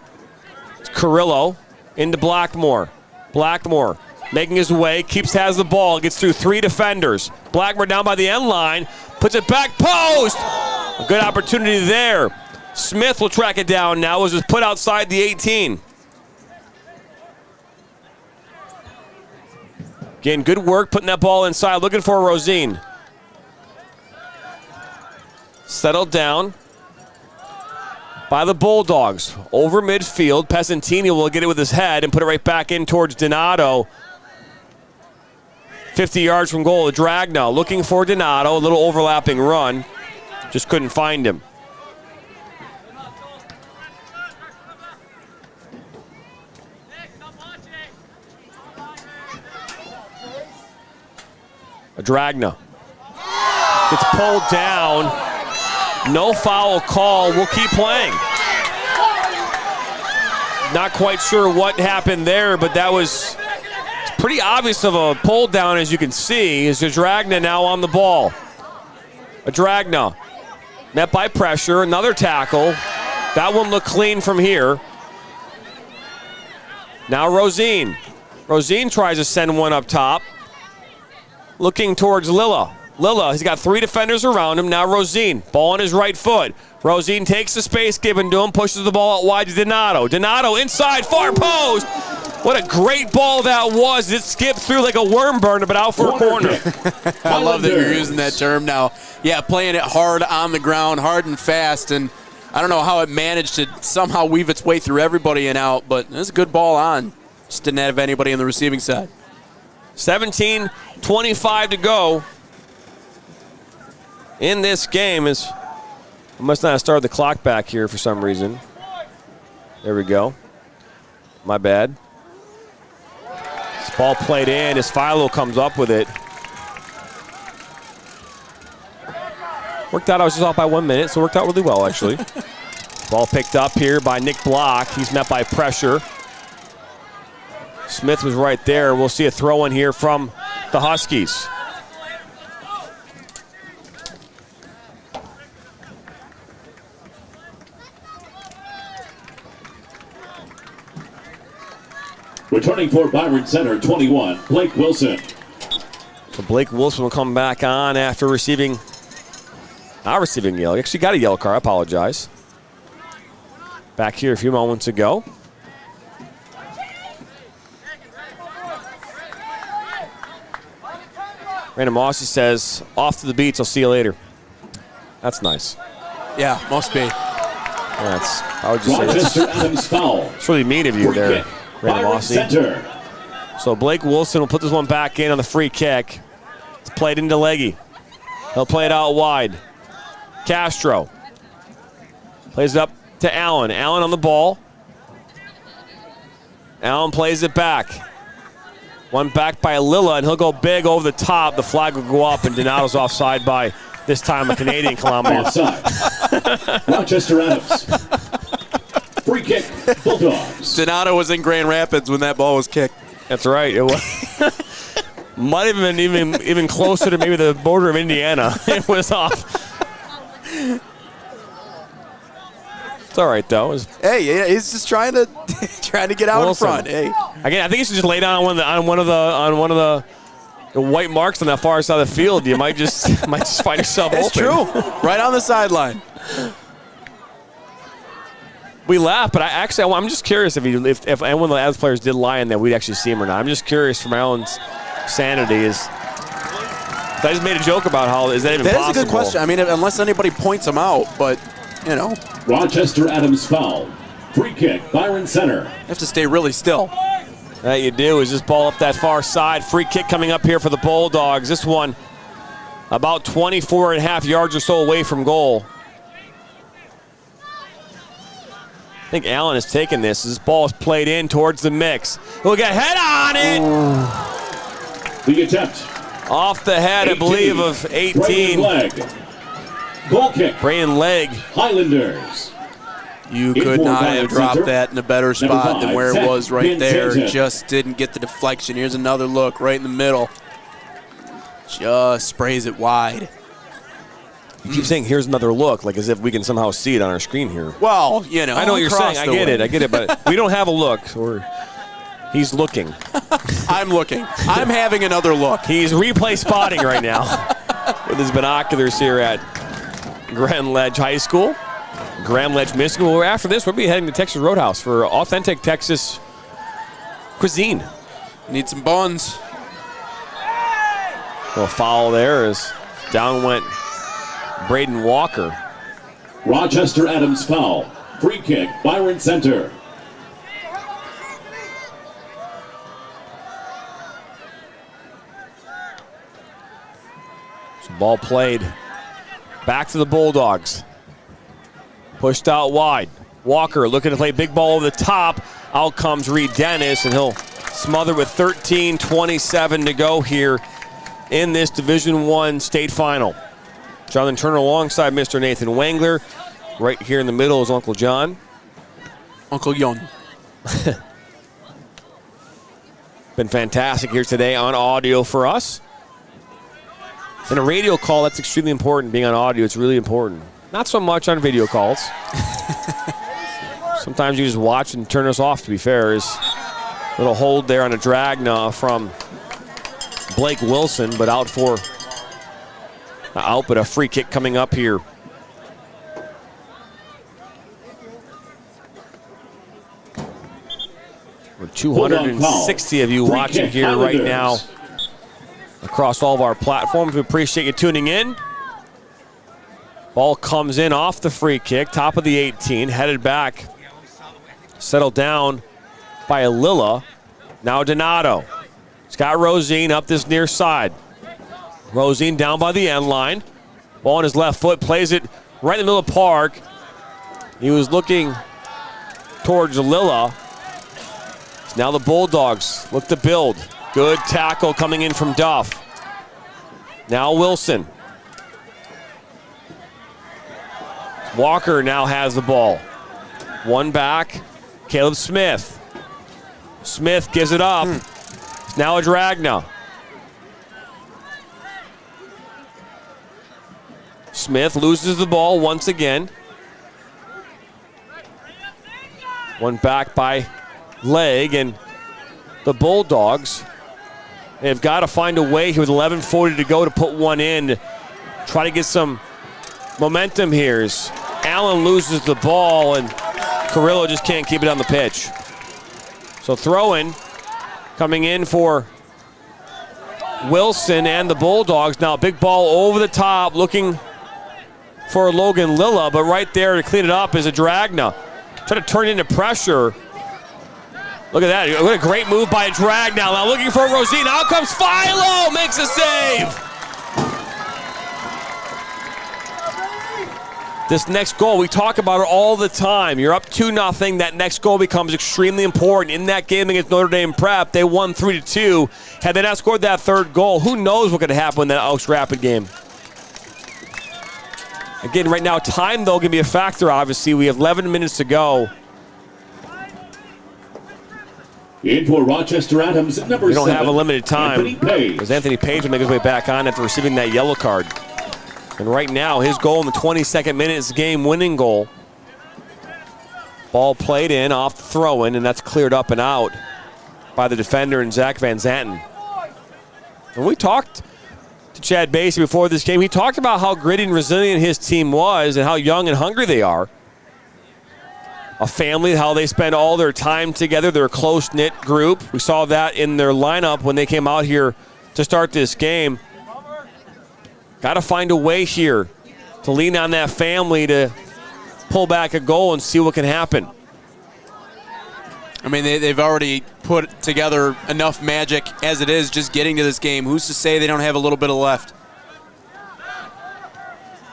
It's Carrillo into Blackmore. Blackmore making his way, has the ball, gets through 3 defenders. Blackmore down by the end line, puts it back post. A good opportunity there. Smith will track it down now as it's put outside the 18. Again, good work putting that ball inside, looking for Rosine. Settled down by the Bulldogs. Over midfield, Pesentini will get it with his head and put it right back in towards Donato. 50 yards from goal, Dragna looking for Donato, a little overlapping run. Just couldn't find him. Dragna gets pulled down. No foul call. We'll keep playing. Not quite sure what happened there, but that was pretty obvious of a pull down, as you can see. Is Dragna now on the ball? Dragna met by pressure. Another tackle. That one looked clean from here. Now Rosine. Rosine tries to send one up top. Looking towards Lilla. Lilla, he's got 3 defenders around him. Now Rosine, ball on his right foot. Rosine takes the space given to him, pushes the ball out wide to Donato. Donato inside, far post. What a great ball that was. It skipped through like a worm burner, but out for a corner. I love that you're using that term now. Yeah, playing it hard on the ground, hard and fast, and I don't know how it managed to somehow weave its way through everybody and out, but it was a good ball on. Just didn't have anybody on the receiving side. 17:25 to go in this game is, I must not have started the clock back here for some reason. There we go. My bad. This ball played in as Philo comes up with it. Worked out, I was just off by 1 minute, so it worked out really well, actually. Ball picked up here by Nick Block. He's met by pressure. Smith was right there. We'll see a throw in here from the Huskies. Returning for BYRON Center, 21, Blake Wilson. So Blake Wilson will come back on after receiving, not receiving a yellow. He actually got a yellow card, I apologize. Back here a few moments ago. Brandon Mossy says, off to the beach, I'll see you later. That's nice. Yeah, must be. That's, I would just say Rochester Adams foul. It's really mean of you Free there, kick, Brandon BYRON Mossy. Center. So Blake Wilson will put this one back in on the free kick. It's played into Leggy. He'll play it out wide. Castro plays it up to Allen. Allen on the ball. Allen plays it back. One back by Lilla, and he'll go big over the top. The flag will go up, and Donato's offside by, this time, a Canadian kilometer. Offside. Rochester Adams. Free kick, Bulldogs. Donato was in Grand Rapids when that ball was kicked. That's right. It was. Might have been even closer to maybe the border of Indiana. It was off. It's all right though. Hey, yeah, he's just trying to get out in front. Hey, again, I think he should just lay down on one of the white marks on that far side of the field. You might just find yourself open. It's true. Right on the sideline. We laugh, but I'm just curious if anyone of the Avs players did lie in there, we'd actually see him or not. I'm just curious for my own sanity. I just made a joke about how is that even possible? That is a good question. I mean, unless anybody points him out, but you know. Rochester Adams foul. Free kick, BYRON Center. You have to stay really still. That you do is just ball up that far side. Free kick coming up here for the Bulldogs. This one about 24 and a half yards or so away from goal. I think Allen has taken this. This ball is played in towards the mix. He'll get head on it. Ooh. The attempt. Off the head, 18. I believe, of 18. Leg. Goal kick. Braden Leg. Highlanders. You could not have dropped that in a better spot than where it was right there. Just didn't get the deflection. Here's another look right in the middle. Just sprays it wide. You keep saying, here's another look, like as if we can somehow see it on our screen here. Well, you know. I know what you're saying. I get it, but we don't have a look. He's looking. I'm looking. I'm having another look. He's replay spotting right now with his binoculars here at Grand Ledge High School. Grand Ledge, Michigan. Well, after this, we'll be heading to Texas Roadhouse for authentic Texas cuisine. Need some buns. Well, foul there as down went Braden Walker. Rochester Adams foul. Free kick, BYRON Center. So ball played back to the Bulldogs. Pushed out wide. Walker looking to play big ball over the top. Out comes Reed Dennis, and he'll smother with 13:27 to go here in this Division I state final. Jonathan Turner alongside Mr. Nathan Wangler. Right here in the middle is Uncle John. Uncle Yon. Been fantastic here today on audio for us. In a radio call, that's extremely important. Being on audio, it's really important. Not so much on video calls. Sometimes you just watch and turn us off, to be fair. Is a little hold there on a drag now from Blake Wilson, but but a free kick coming up here. With 260 of you watching here right now across all of our platforms. We appreciate you tuning in. Ball comes in off the free kick, top of the 18, headed back. Settled down by Lilla. Now Donato. Scott Rosine up this near side. Rosine down by the end line. Ball on his left foot, plays it right in the middle of the park. He was looking towards Lilla. Now the Bulldogs look to build. Good tackle coming in from Duff. Now Wilson. Walker now has the ball. One back, Caleb Smith. Smith gives it up. It's now a Dragna. Smith loses the ball once again. One back by Leg, and the Bulldogs, they've got to find a way here with 11:40 to go to put one in. Try to get some momentum here. As Allen loses the ball, and Carrillo just can't keep it on the pitch. So throw-in coming in for Wilson and the Bulldogs. Now a big ball over the top, looking for Logan Lilla, but right there to clean it up is a Dragna. Try to turn into pressure. Look at that. What a great move by a Dragna. Now looking for Rosine. Out comes Philo. Makes a save. This next goal, we talk about it all the time. You're up 2-0. That next goal becomes extremely important. In that game against Notre Dame Prep, they won 3-2. Had they not scored that third goal, who knows what could happen in that Elks Rapid game. Again, right now, time, though, can be a factor, obviously. We have 11 minutes to go. In for Rochester Adams, number 7. We don't have a limited time. Anthony Page. Because Anthony Page will make his way back on after receiving that yellow card. And right now, his goal in the 22nd minute is the game-winning goal. Ball played in off the throw-in, and that's cleared up and out by the defender and Zach Van Zanten. And we talked to Chad Basie before this game. He talked about how gritty and resilient his team was and how young and hungry they are. A family, how they spend all their time together. They're a close-knit group. We saw that in their lineup when they came out here to start this game. Got to find a way here to lean on that family to pull back a goal and see what can happen. I mean, they've already put together enough magic as it is just getting to this game. Who's to say they don't have a little bit of left?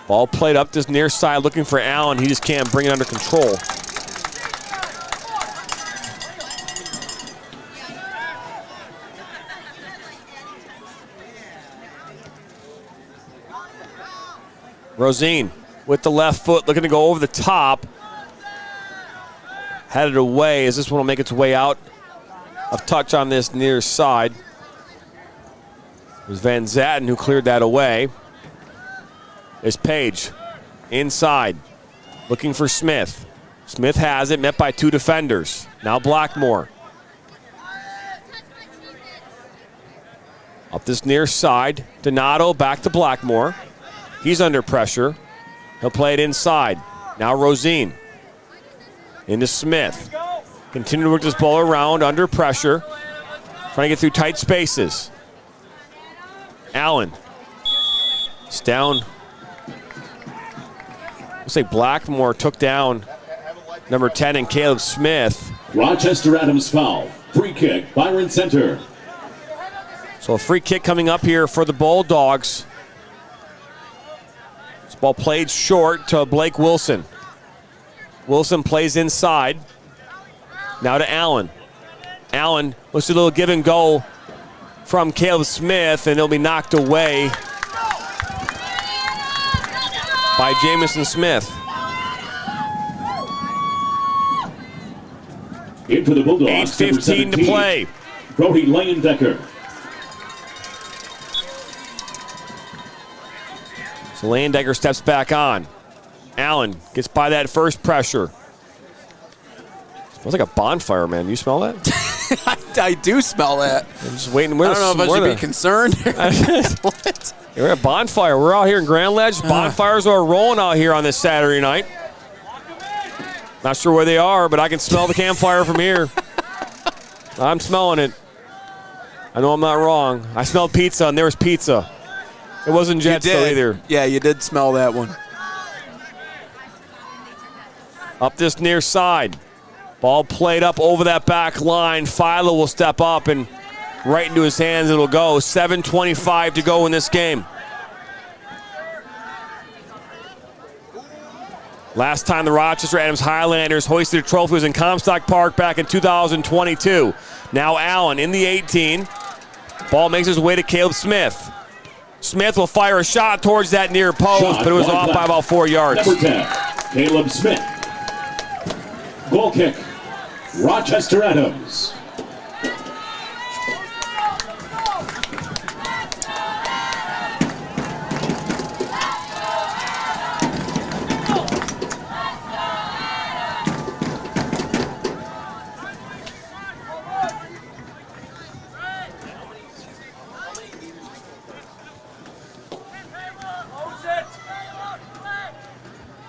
Ball played up this near side looking for Allen. He just can't bring it under control. Rosine with the left foot looking to go over the top. Headed away as this one will make its way out of touch on this near side. It was Van Zanten who cleared that away. There's Page inside looking for Smith. Smith has it, met by two defenders. Now Blackmore. Up this near side, Donato back to Blackmore. He's under pressure. He'll play it inside. Now Rosine. Into Smith. Continue to work this ball around under pressure. Trying to get through tight spaces. Allen. It's down. Looks like Blackmore took down number 10 and Caleb Smith. Rochester Adams foul. Free kick, Byron Center. So a free kick coming up here for the Bulldogs. Ball played short to Blake Wilson. Wilson plays inside. Now to Allen. Allen looks a little give and go from Caleb Smith, and it'll be knocked away by Jamison Smith. In for the Bulldogs. 8:15 to play. Brody Leyendecker. So Leyendecker steps back on. Allen gets by that first pressure. Smells like a bonfire, man. Do you smell that? I do smell that. I'm just waiting. I don't know if I should be concerned. What? We're at bonfire. We're out here in Grand Ledge. Bonfires are rolling out here on this Saturday night. Not sure where they are, but I can smell the campfire from here. I'm smelling it. I know I'm not wrong. I smelled pizza, and there was pizza. It wasn't Jets, though, either. Yeah, you did smell that one. Up this near side. Ball played up over that back line. Philo will step up, and right into his hands it'll go. 7:25 to go in this game. Last time the Rochester Adams Highlanders hoisted a trophy was in Comstock Park back in 2022. Now Allen in the 18. Ball makes his way to Caleb Smith. Smith will fire a shot towards that near post, but it was off by about 4 yards. Number 10, Caleb Smith. Goal kick, Rochester Adams.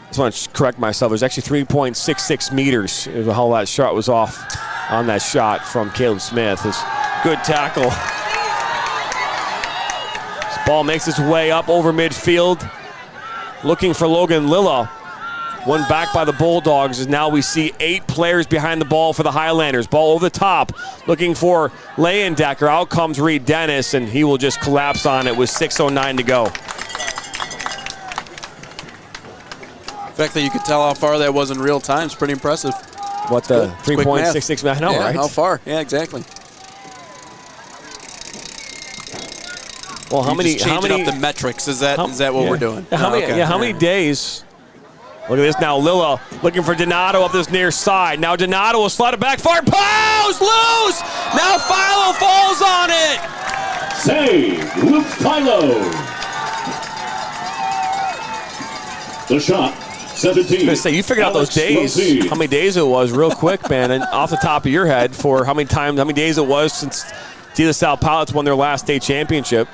I just want to correct myself. It was actually 3.66 meters. It was how that shot was off on that shot from Caleb Smith. It's good tackle. This ball makes its way up over midfield. Looking for Logan Lilla. One back by the Bulldogs as now we see 8 players behind the ball for the Highlanders. Ball over the top. Looking for Leyendecker. Out comes Reed Dennis, and he will just collapse on it with 6:09 to go. The fact that you could tell how far that was in real time is pretty impressive. What, the 3.66? I know, yeah, right? How far? Yeah, exactly. Well, how many up the metrics? Is that what we're doing? How many days? Look at this now. Lilla looking for Donato up this near side. Now Donato will slide it back far. Pows! Loose! Now Philo falls on it! Save! Luke Philo! The shot. 17. I was going to say, you figured out those days, how many days it was real quick, man, and off the top of your head for how many days it was since De La Salle Pilots won their last state championship.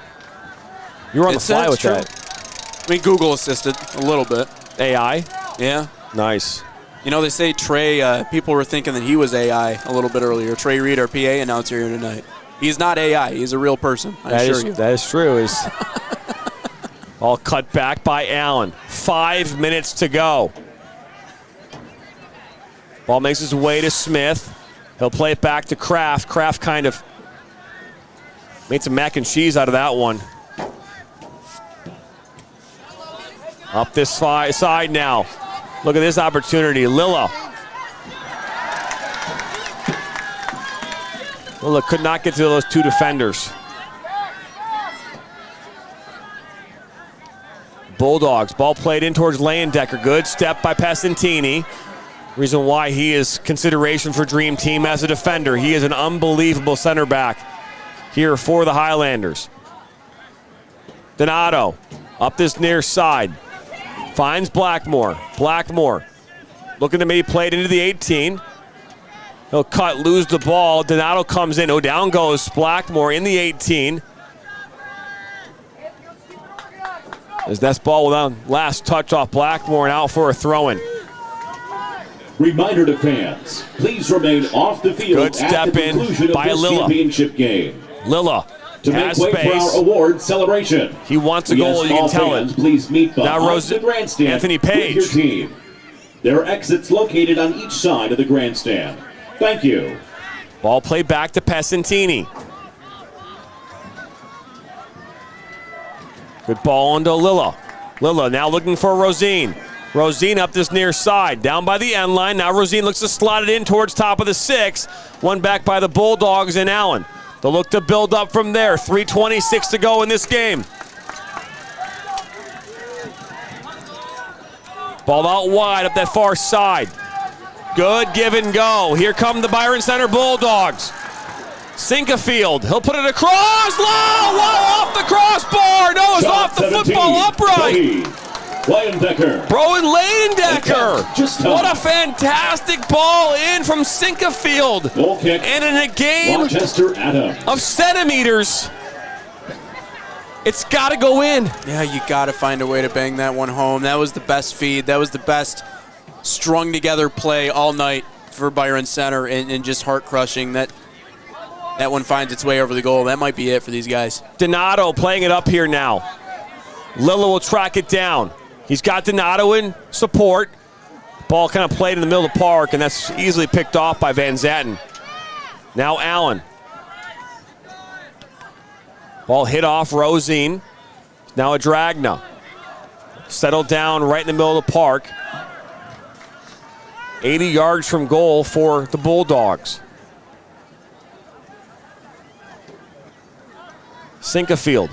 You were on the fly with that. I mean, Google assisted a little bit. AI? Yeah. Nice. You know, they say Trey, people were thinking that he was AI a little bit earlier. Trey Reed, our PA announcer here tonight. He's not AI. He's a real person, I assure you. That is true. All cut back by Allen. 5 minutes to go. Ball makes its way to Smith. He'll play it back to Kraft. Kraft kind of made some mac and cheese out of that one. Up this side now. Look at this opportunity. Lilla. Lilla could not get to those 2 defenders. Bulldogs, ball played in towards Leyendecker. Good step by Passantini. Reason why he is consideration for Dream Team as a defender. He is an unbelievable center back here for the Highlanders. Donato up this near side. Finds Blackmore. Blackmore looking to maybe play it into the 18. He'll cut, lose the ball. Donato comes in. Oh, down goes Blackmore in the 18. As that ball without last touch off Blackmore and out for a throw-in. Reminder to fans, please remain off the field Good step at the conclusion in by of this Lilla. championship game. Lilla to has make way space. for our award celebration. He wants a goal, you can tell it. Please meet Now the grandstand Anthony Page. with your team. There are exits located on each side of the grandstand. Thank you. Ball played back to Passantini. Good ball onto Lilla. Lilla now looking for Rosine. Rosine up this near side, down by the end line. Now Rosine looks to slot it in towards top of the 6. One back by the Bulldogs and Allen. They'll look to build up from there. 3:26 to go in this game. Ball out wide up that far side. Good give and go. Here come the Byron Center Bulldogs. Sinkafield, he'll put it across. Low off the crossbar. No, it's off the football upright. Leyendecker. Broen Leyendecker. What a fantastic ball in from Sinkafield. Goal kick. And in a game Rochester Adams. of centimeters, it's got to go in. Yeah, you got to find a way to bang that one home. That was the best feed. That was the best strung together play all night for Byron Center, and just heart crushing. That one finds its way over the goal. That might be it for these guys. Donato playing it up here now. Lilla will track it down. He's got Donato in support. Ball kind of played in the middle of the park, and that's easily picked off by Van Zatten. Now Allen. Ball hit off Rosine. Now a Dragna. Settled down right in the middle of the park. 80 yards from goal for the Bulldogs. Sinkafield.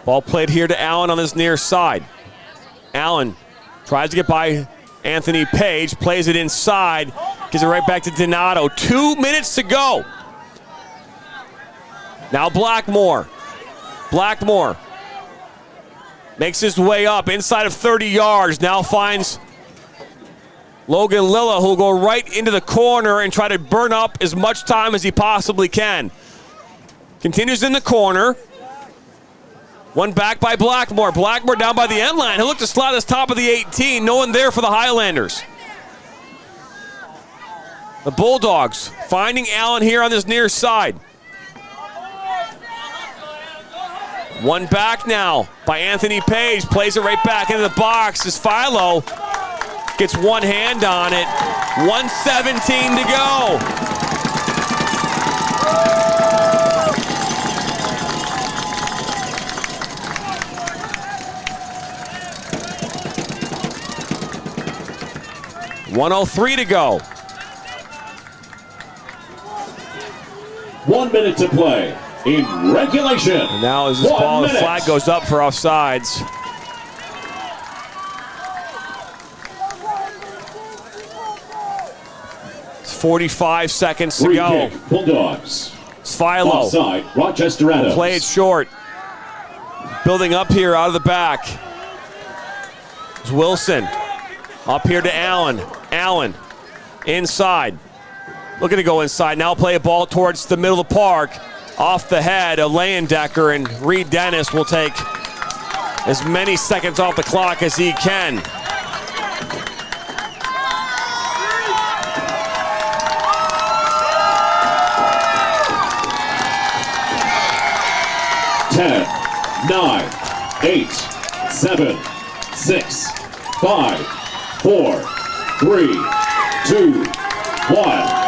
Ball played here to Allen on his near side. Allen tries to get by Anthony Page, plays it inside, gives it right back to Donato. 2 minutes to go. Now Blackmore. Blackmore makes his way up inside of 30 yards. Now finds Logan Lilla, who'll go right into the corner and try to burn up as much time as he possibly can. Continues in the corner. One back by Blackmore. Blackmore down by the end line. He'll look to slot his top of the 18. No one there for the Highlanders. The Bulldogs finding Allen here on this near side. One back now by Anthony Page. Plays it right back into the box as Philo gets one hand on it. 1:17 to go. $1:03 to go. 1 minute to play in regulation. And now as this ball, the flag goes up for offsides. It's 45 seconds to go. Kick, Bulldogs. It's Philo. Offside, Rochester Adams. Play it short. Building up here out of the back. It's Wilson. Up here to Allen. Allen inside. Looking to go inside. Now play a ball towards the middle of the park. Off the head of Leyendecker, and Reed Dennis will take as many seconds off the clock as he can. Ten, 9, 8, 7, 6, 5, 4, 3, 2, 1.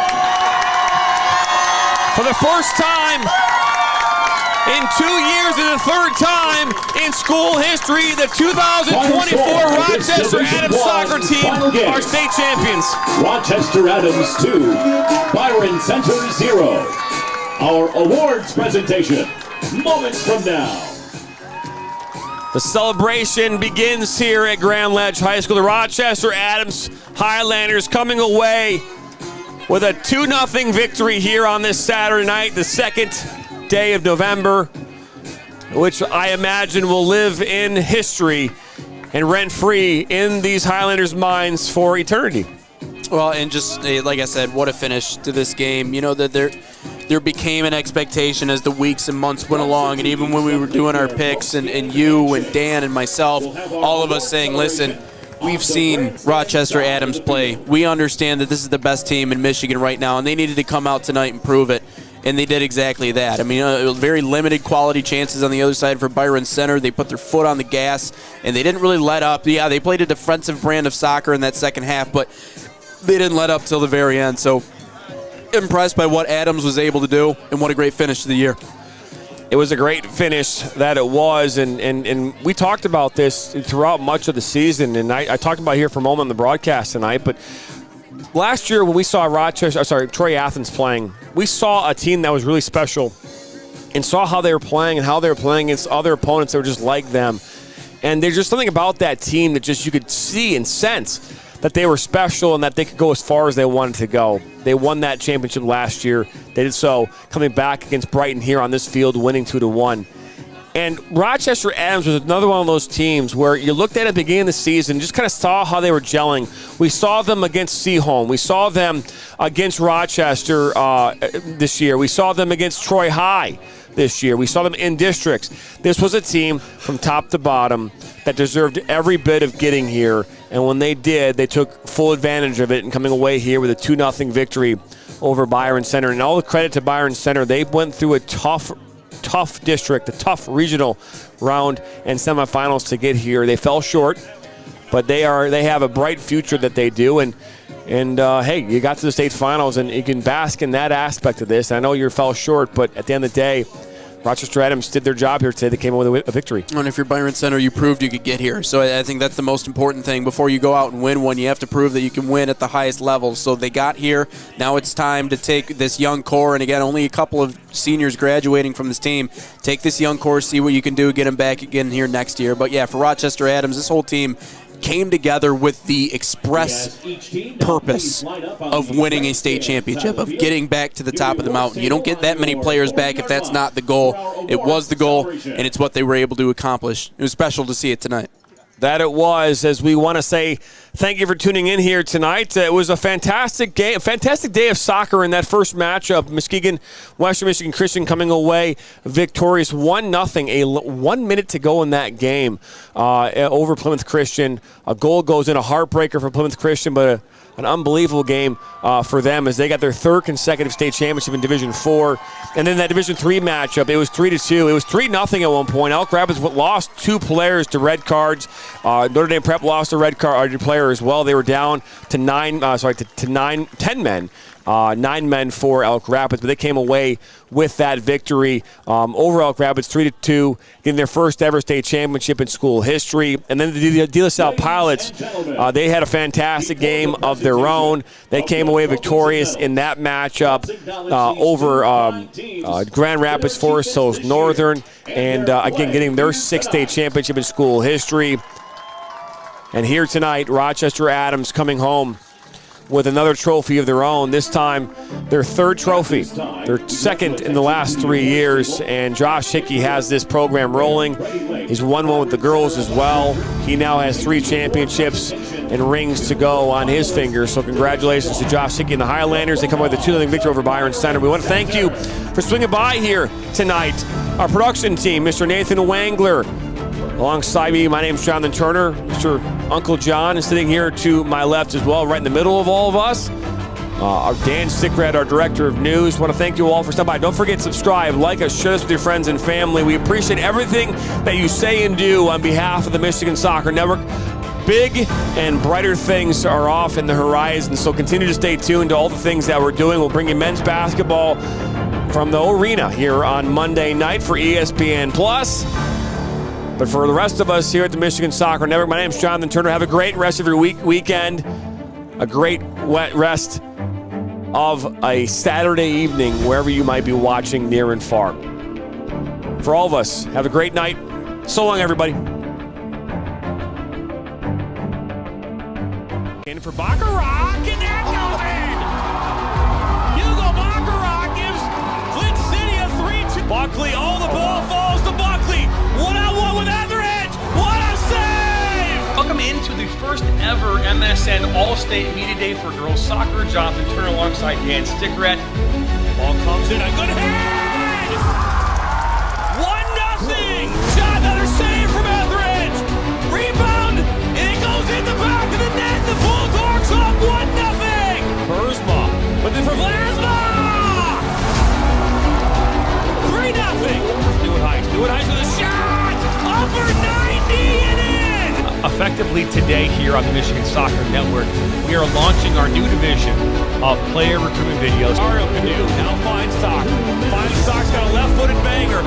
For the first time in 2 years and the third time in school history, the 2024 Rochester Adams soccer team are state champions. Rochester Adams 2, BYRON Center 0. Our awards presentation, moments from now. The celebration begins here at Grand Ledge High School. The Rochester Adams Highlanders coming away with a 2-0 victory here on this Saturday night, the second day of November, which I imagine will live in history and rent-free in these Highlanders' minds for eternity. Well, and just like I said, what a finish to this game. You know, that there became an expectation as the weeks and months went along, and even when we were doing our picks, and you and Dan and myself, all of us saying, listen, we've seen Rochester Adams play. We understand that this is the best team in Michigan right now, and they needed to come out tonight and prove it, and they did exactly that. I mean, very limited quality chances on the other side for BYRON Center. They put their foot on the gas, and they didn't really let up. Yeah, they played a defensive brand of soccer in that second half, but they didn't let up till the very end. So impressed by what Adams was able to do, and what a great finish to the year. It was a great finish that it was, and we talked about this throughout much of the season, and I talked about it here for a moment on the broadcast tonight, but last year when we saw Troy Athens playing, we saw a team that was really special and saw how they were playing and how they were playing against other opponents that were just like them. And there's just something about that team that just you could see and sense that they were special and that they could go as far as they wanted to go. They won that championship last year. They did so coming back against Brighton here on this field, winning 2-1. And Rochester Adams was another one of those teams where you looked at it at the beginning of the season, just kind of saw how they were gelling. We saw them against Seaholm. We saw them against Rochester this year. We saw them against Troy High this year. We saw them in districts. This was a team from top to bottom that deserved every bit of getting here. And when they did, they took full advantage of it and coming away here with a 2-0 victory over BYRON Center. And all the credit to BYRON Center. They went through a tough district, a tough regional round and semifinals to get here. They fell short, but they have a bright future that they do. And hey, you got to the state finals, and you can bask in that aspect of this. I know you fell short, but at the end of the day, Rochester Adams did their job here today. They came away with a victory. And if you're Byron Center, you proved you could get here. So I think that's the most important thing. Before you go out and win one, you have to prove that you can win at the highest level. So they got here. Now it's time to take this young core, and again, only a couple of seniors graduating from this team. Take this young core, see what you can do, get them back again here next year. But yeah, for Rochester Adams, this whole team came together with the express purpose of winning a state championship, of getting back to the top of the mountain. You don't get that many players back if that's not the goal. It was the goal, and it's what they were able to accomplish. It was special to see it tonight. That it was, as we want to say thank you for tuning in here tonight. It was a fantastic game, a fantastic day of soccer in that first matchup. Muskegon, Western Michigan Christian coming away victorious 1-0. 1 minute to go in that game over Plymouth Christian. A goal goes in, a heartbreaker for Plymouth Christian, but an unbelievable game for them as they got their third consecutive state championship in Division 4. And then that Division 3 matchup, it was 3-2. It was 3-0 at one point. Elk Rapids lost 2 players to red cards. Notre Dame Prep lost a red card player as well. They were down to 10 men. 9 men for Elk Rapids, but they came away with that victory over Elk Rapids, 3-2, getting their first ever state championship in school history. And then the De La Salle Pilots, they had a fantastic game of their own. They came away victorious in that matchup over Grand Rapids Forest Hills Northern, and again getting their 6th state championship in school history. And here tonight, Rochester Adams coming home with another trophy of their own, this time their 3rd trophy, their 2nd in the last 3 years, and Josh Hickey has this program rolling. He's won one with the girls as well. He now has 3 championships and rings to go on his fingers, so congratulations to Josh Hickey and the Highlanders. They come away with a 2-0 victory over Byron Center. We want to thank you for swinging by here tonight. Our production team, Mr. Nathan Wangler, alongside me, my name's Jonathan Turner. Mr. Uncle John is sitting here to my left as well, right in the middle of all of us. Our Dan Stickrad, our director of news. Want to thank you all for stopping by. Don't forget to subscribe, like us, share us with your friends and family. We appreciate everything that you say and do on behalf of the Michigan Soccer Network. Big and brighter things are off in the horizon, so continue to stay tuned to all the things that we're doing. We'll bring you men's basketball from the arena here on Monday night for ESPN+. But for the rest of us here at the Michigan Soccer Network, my name's Jonathan Turner. Have a great rest of your weekend, a great wet rest of a Saturday evening, wherever you might be watching near and far. For all of us, have a great night. So long, everybody. In for Baccarat, and that goes in! Hugo Baccarat gives Flint City a 3-2. Buckley, the ball falls to Buckley. 1-on-1 with Etheridge. What a save! Welcome into the first ever MSN All-State Media Day for girls soccer. Jonathan Turner alongside Dan Stickrad. Ball comes in, a good head! 1-0! Shot, another save from Etheridge! Rebound, and it goes in the back of the net. The Bulldogs up 1-0! Burzma, but then for Vlasma! 3-0! Stewart Heights with a shot! Upper 90 and in! Effectively today here on the Michigan Soccer Network, we are launching our new division of player recruitment videos. Mario Canoe now finds Stock. Finds Stock's got a left-footed banger.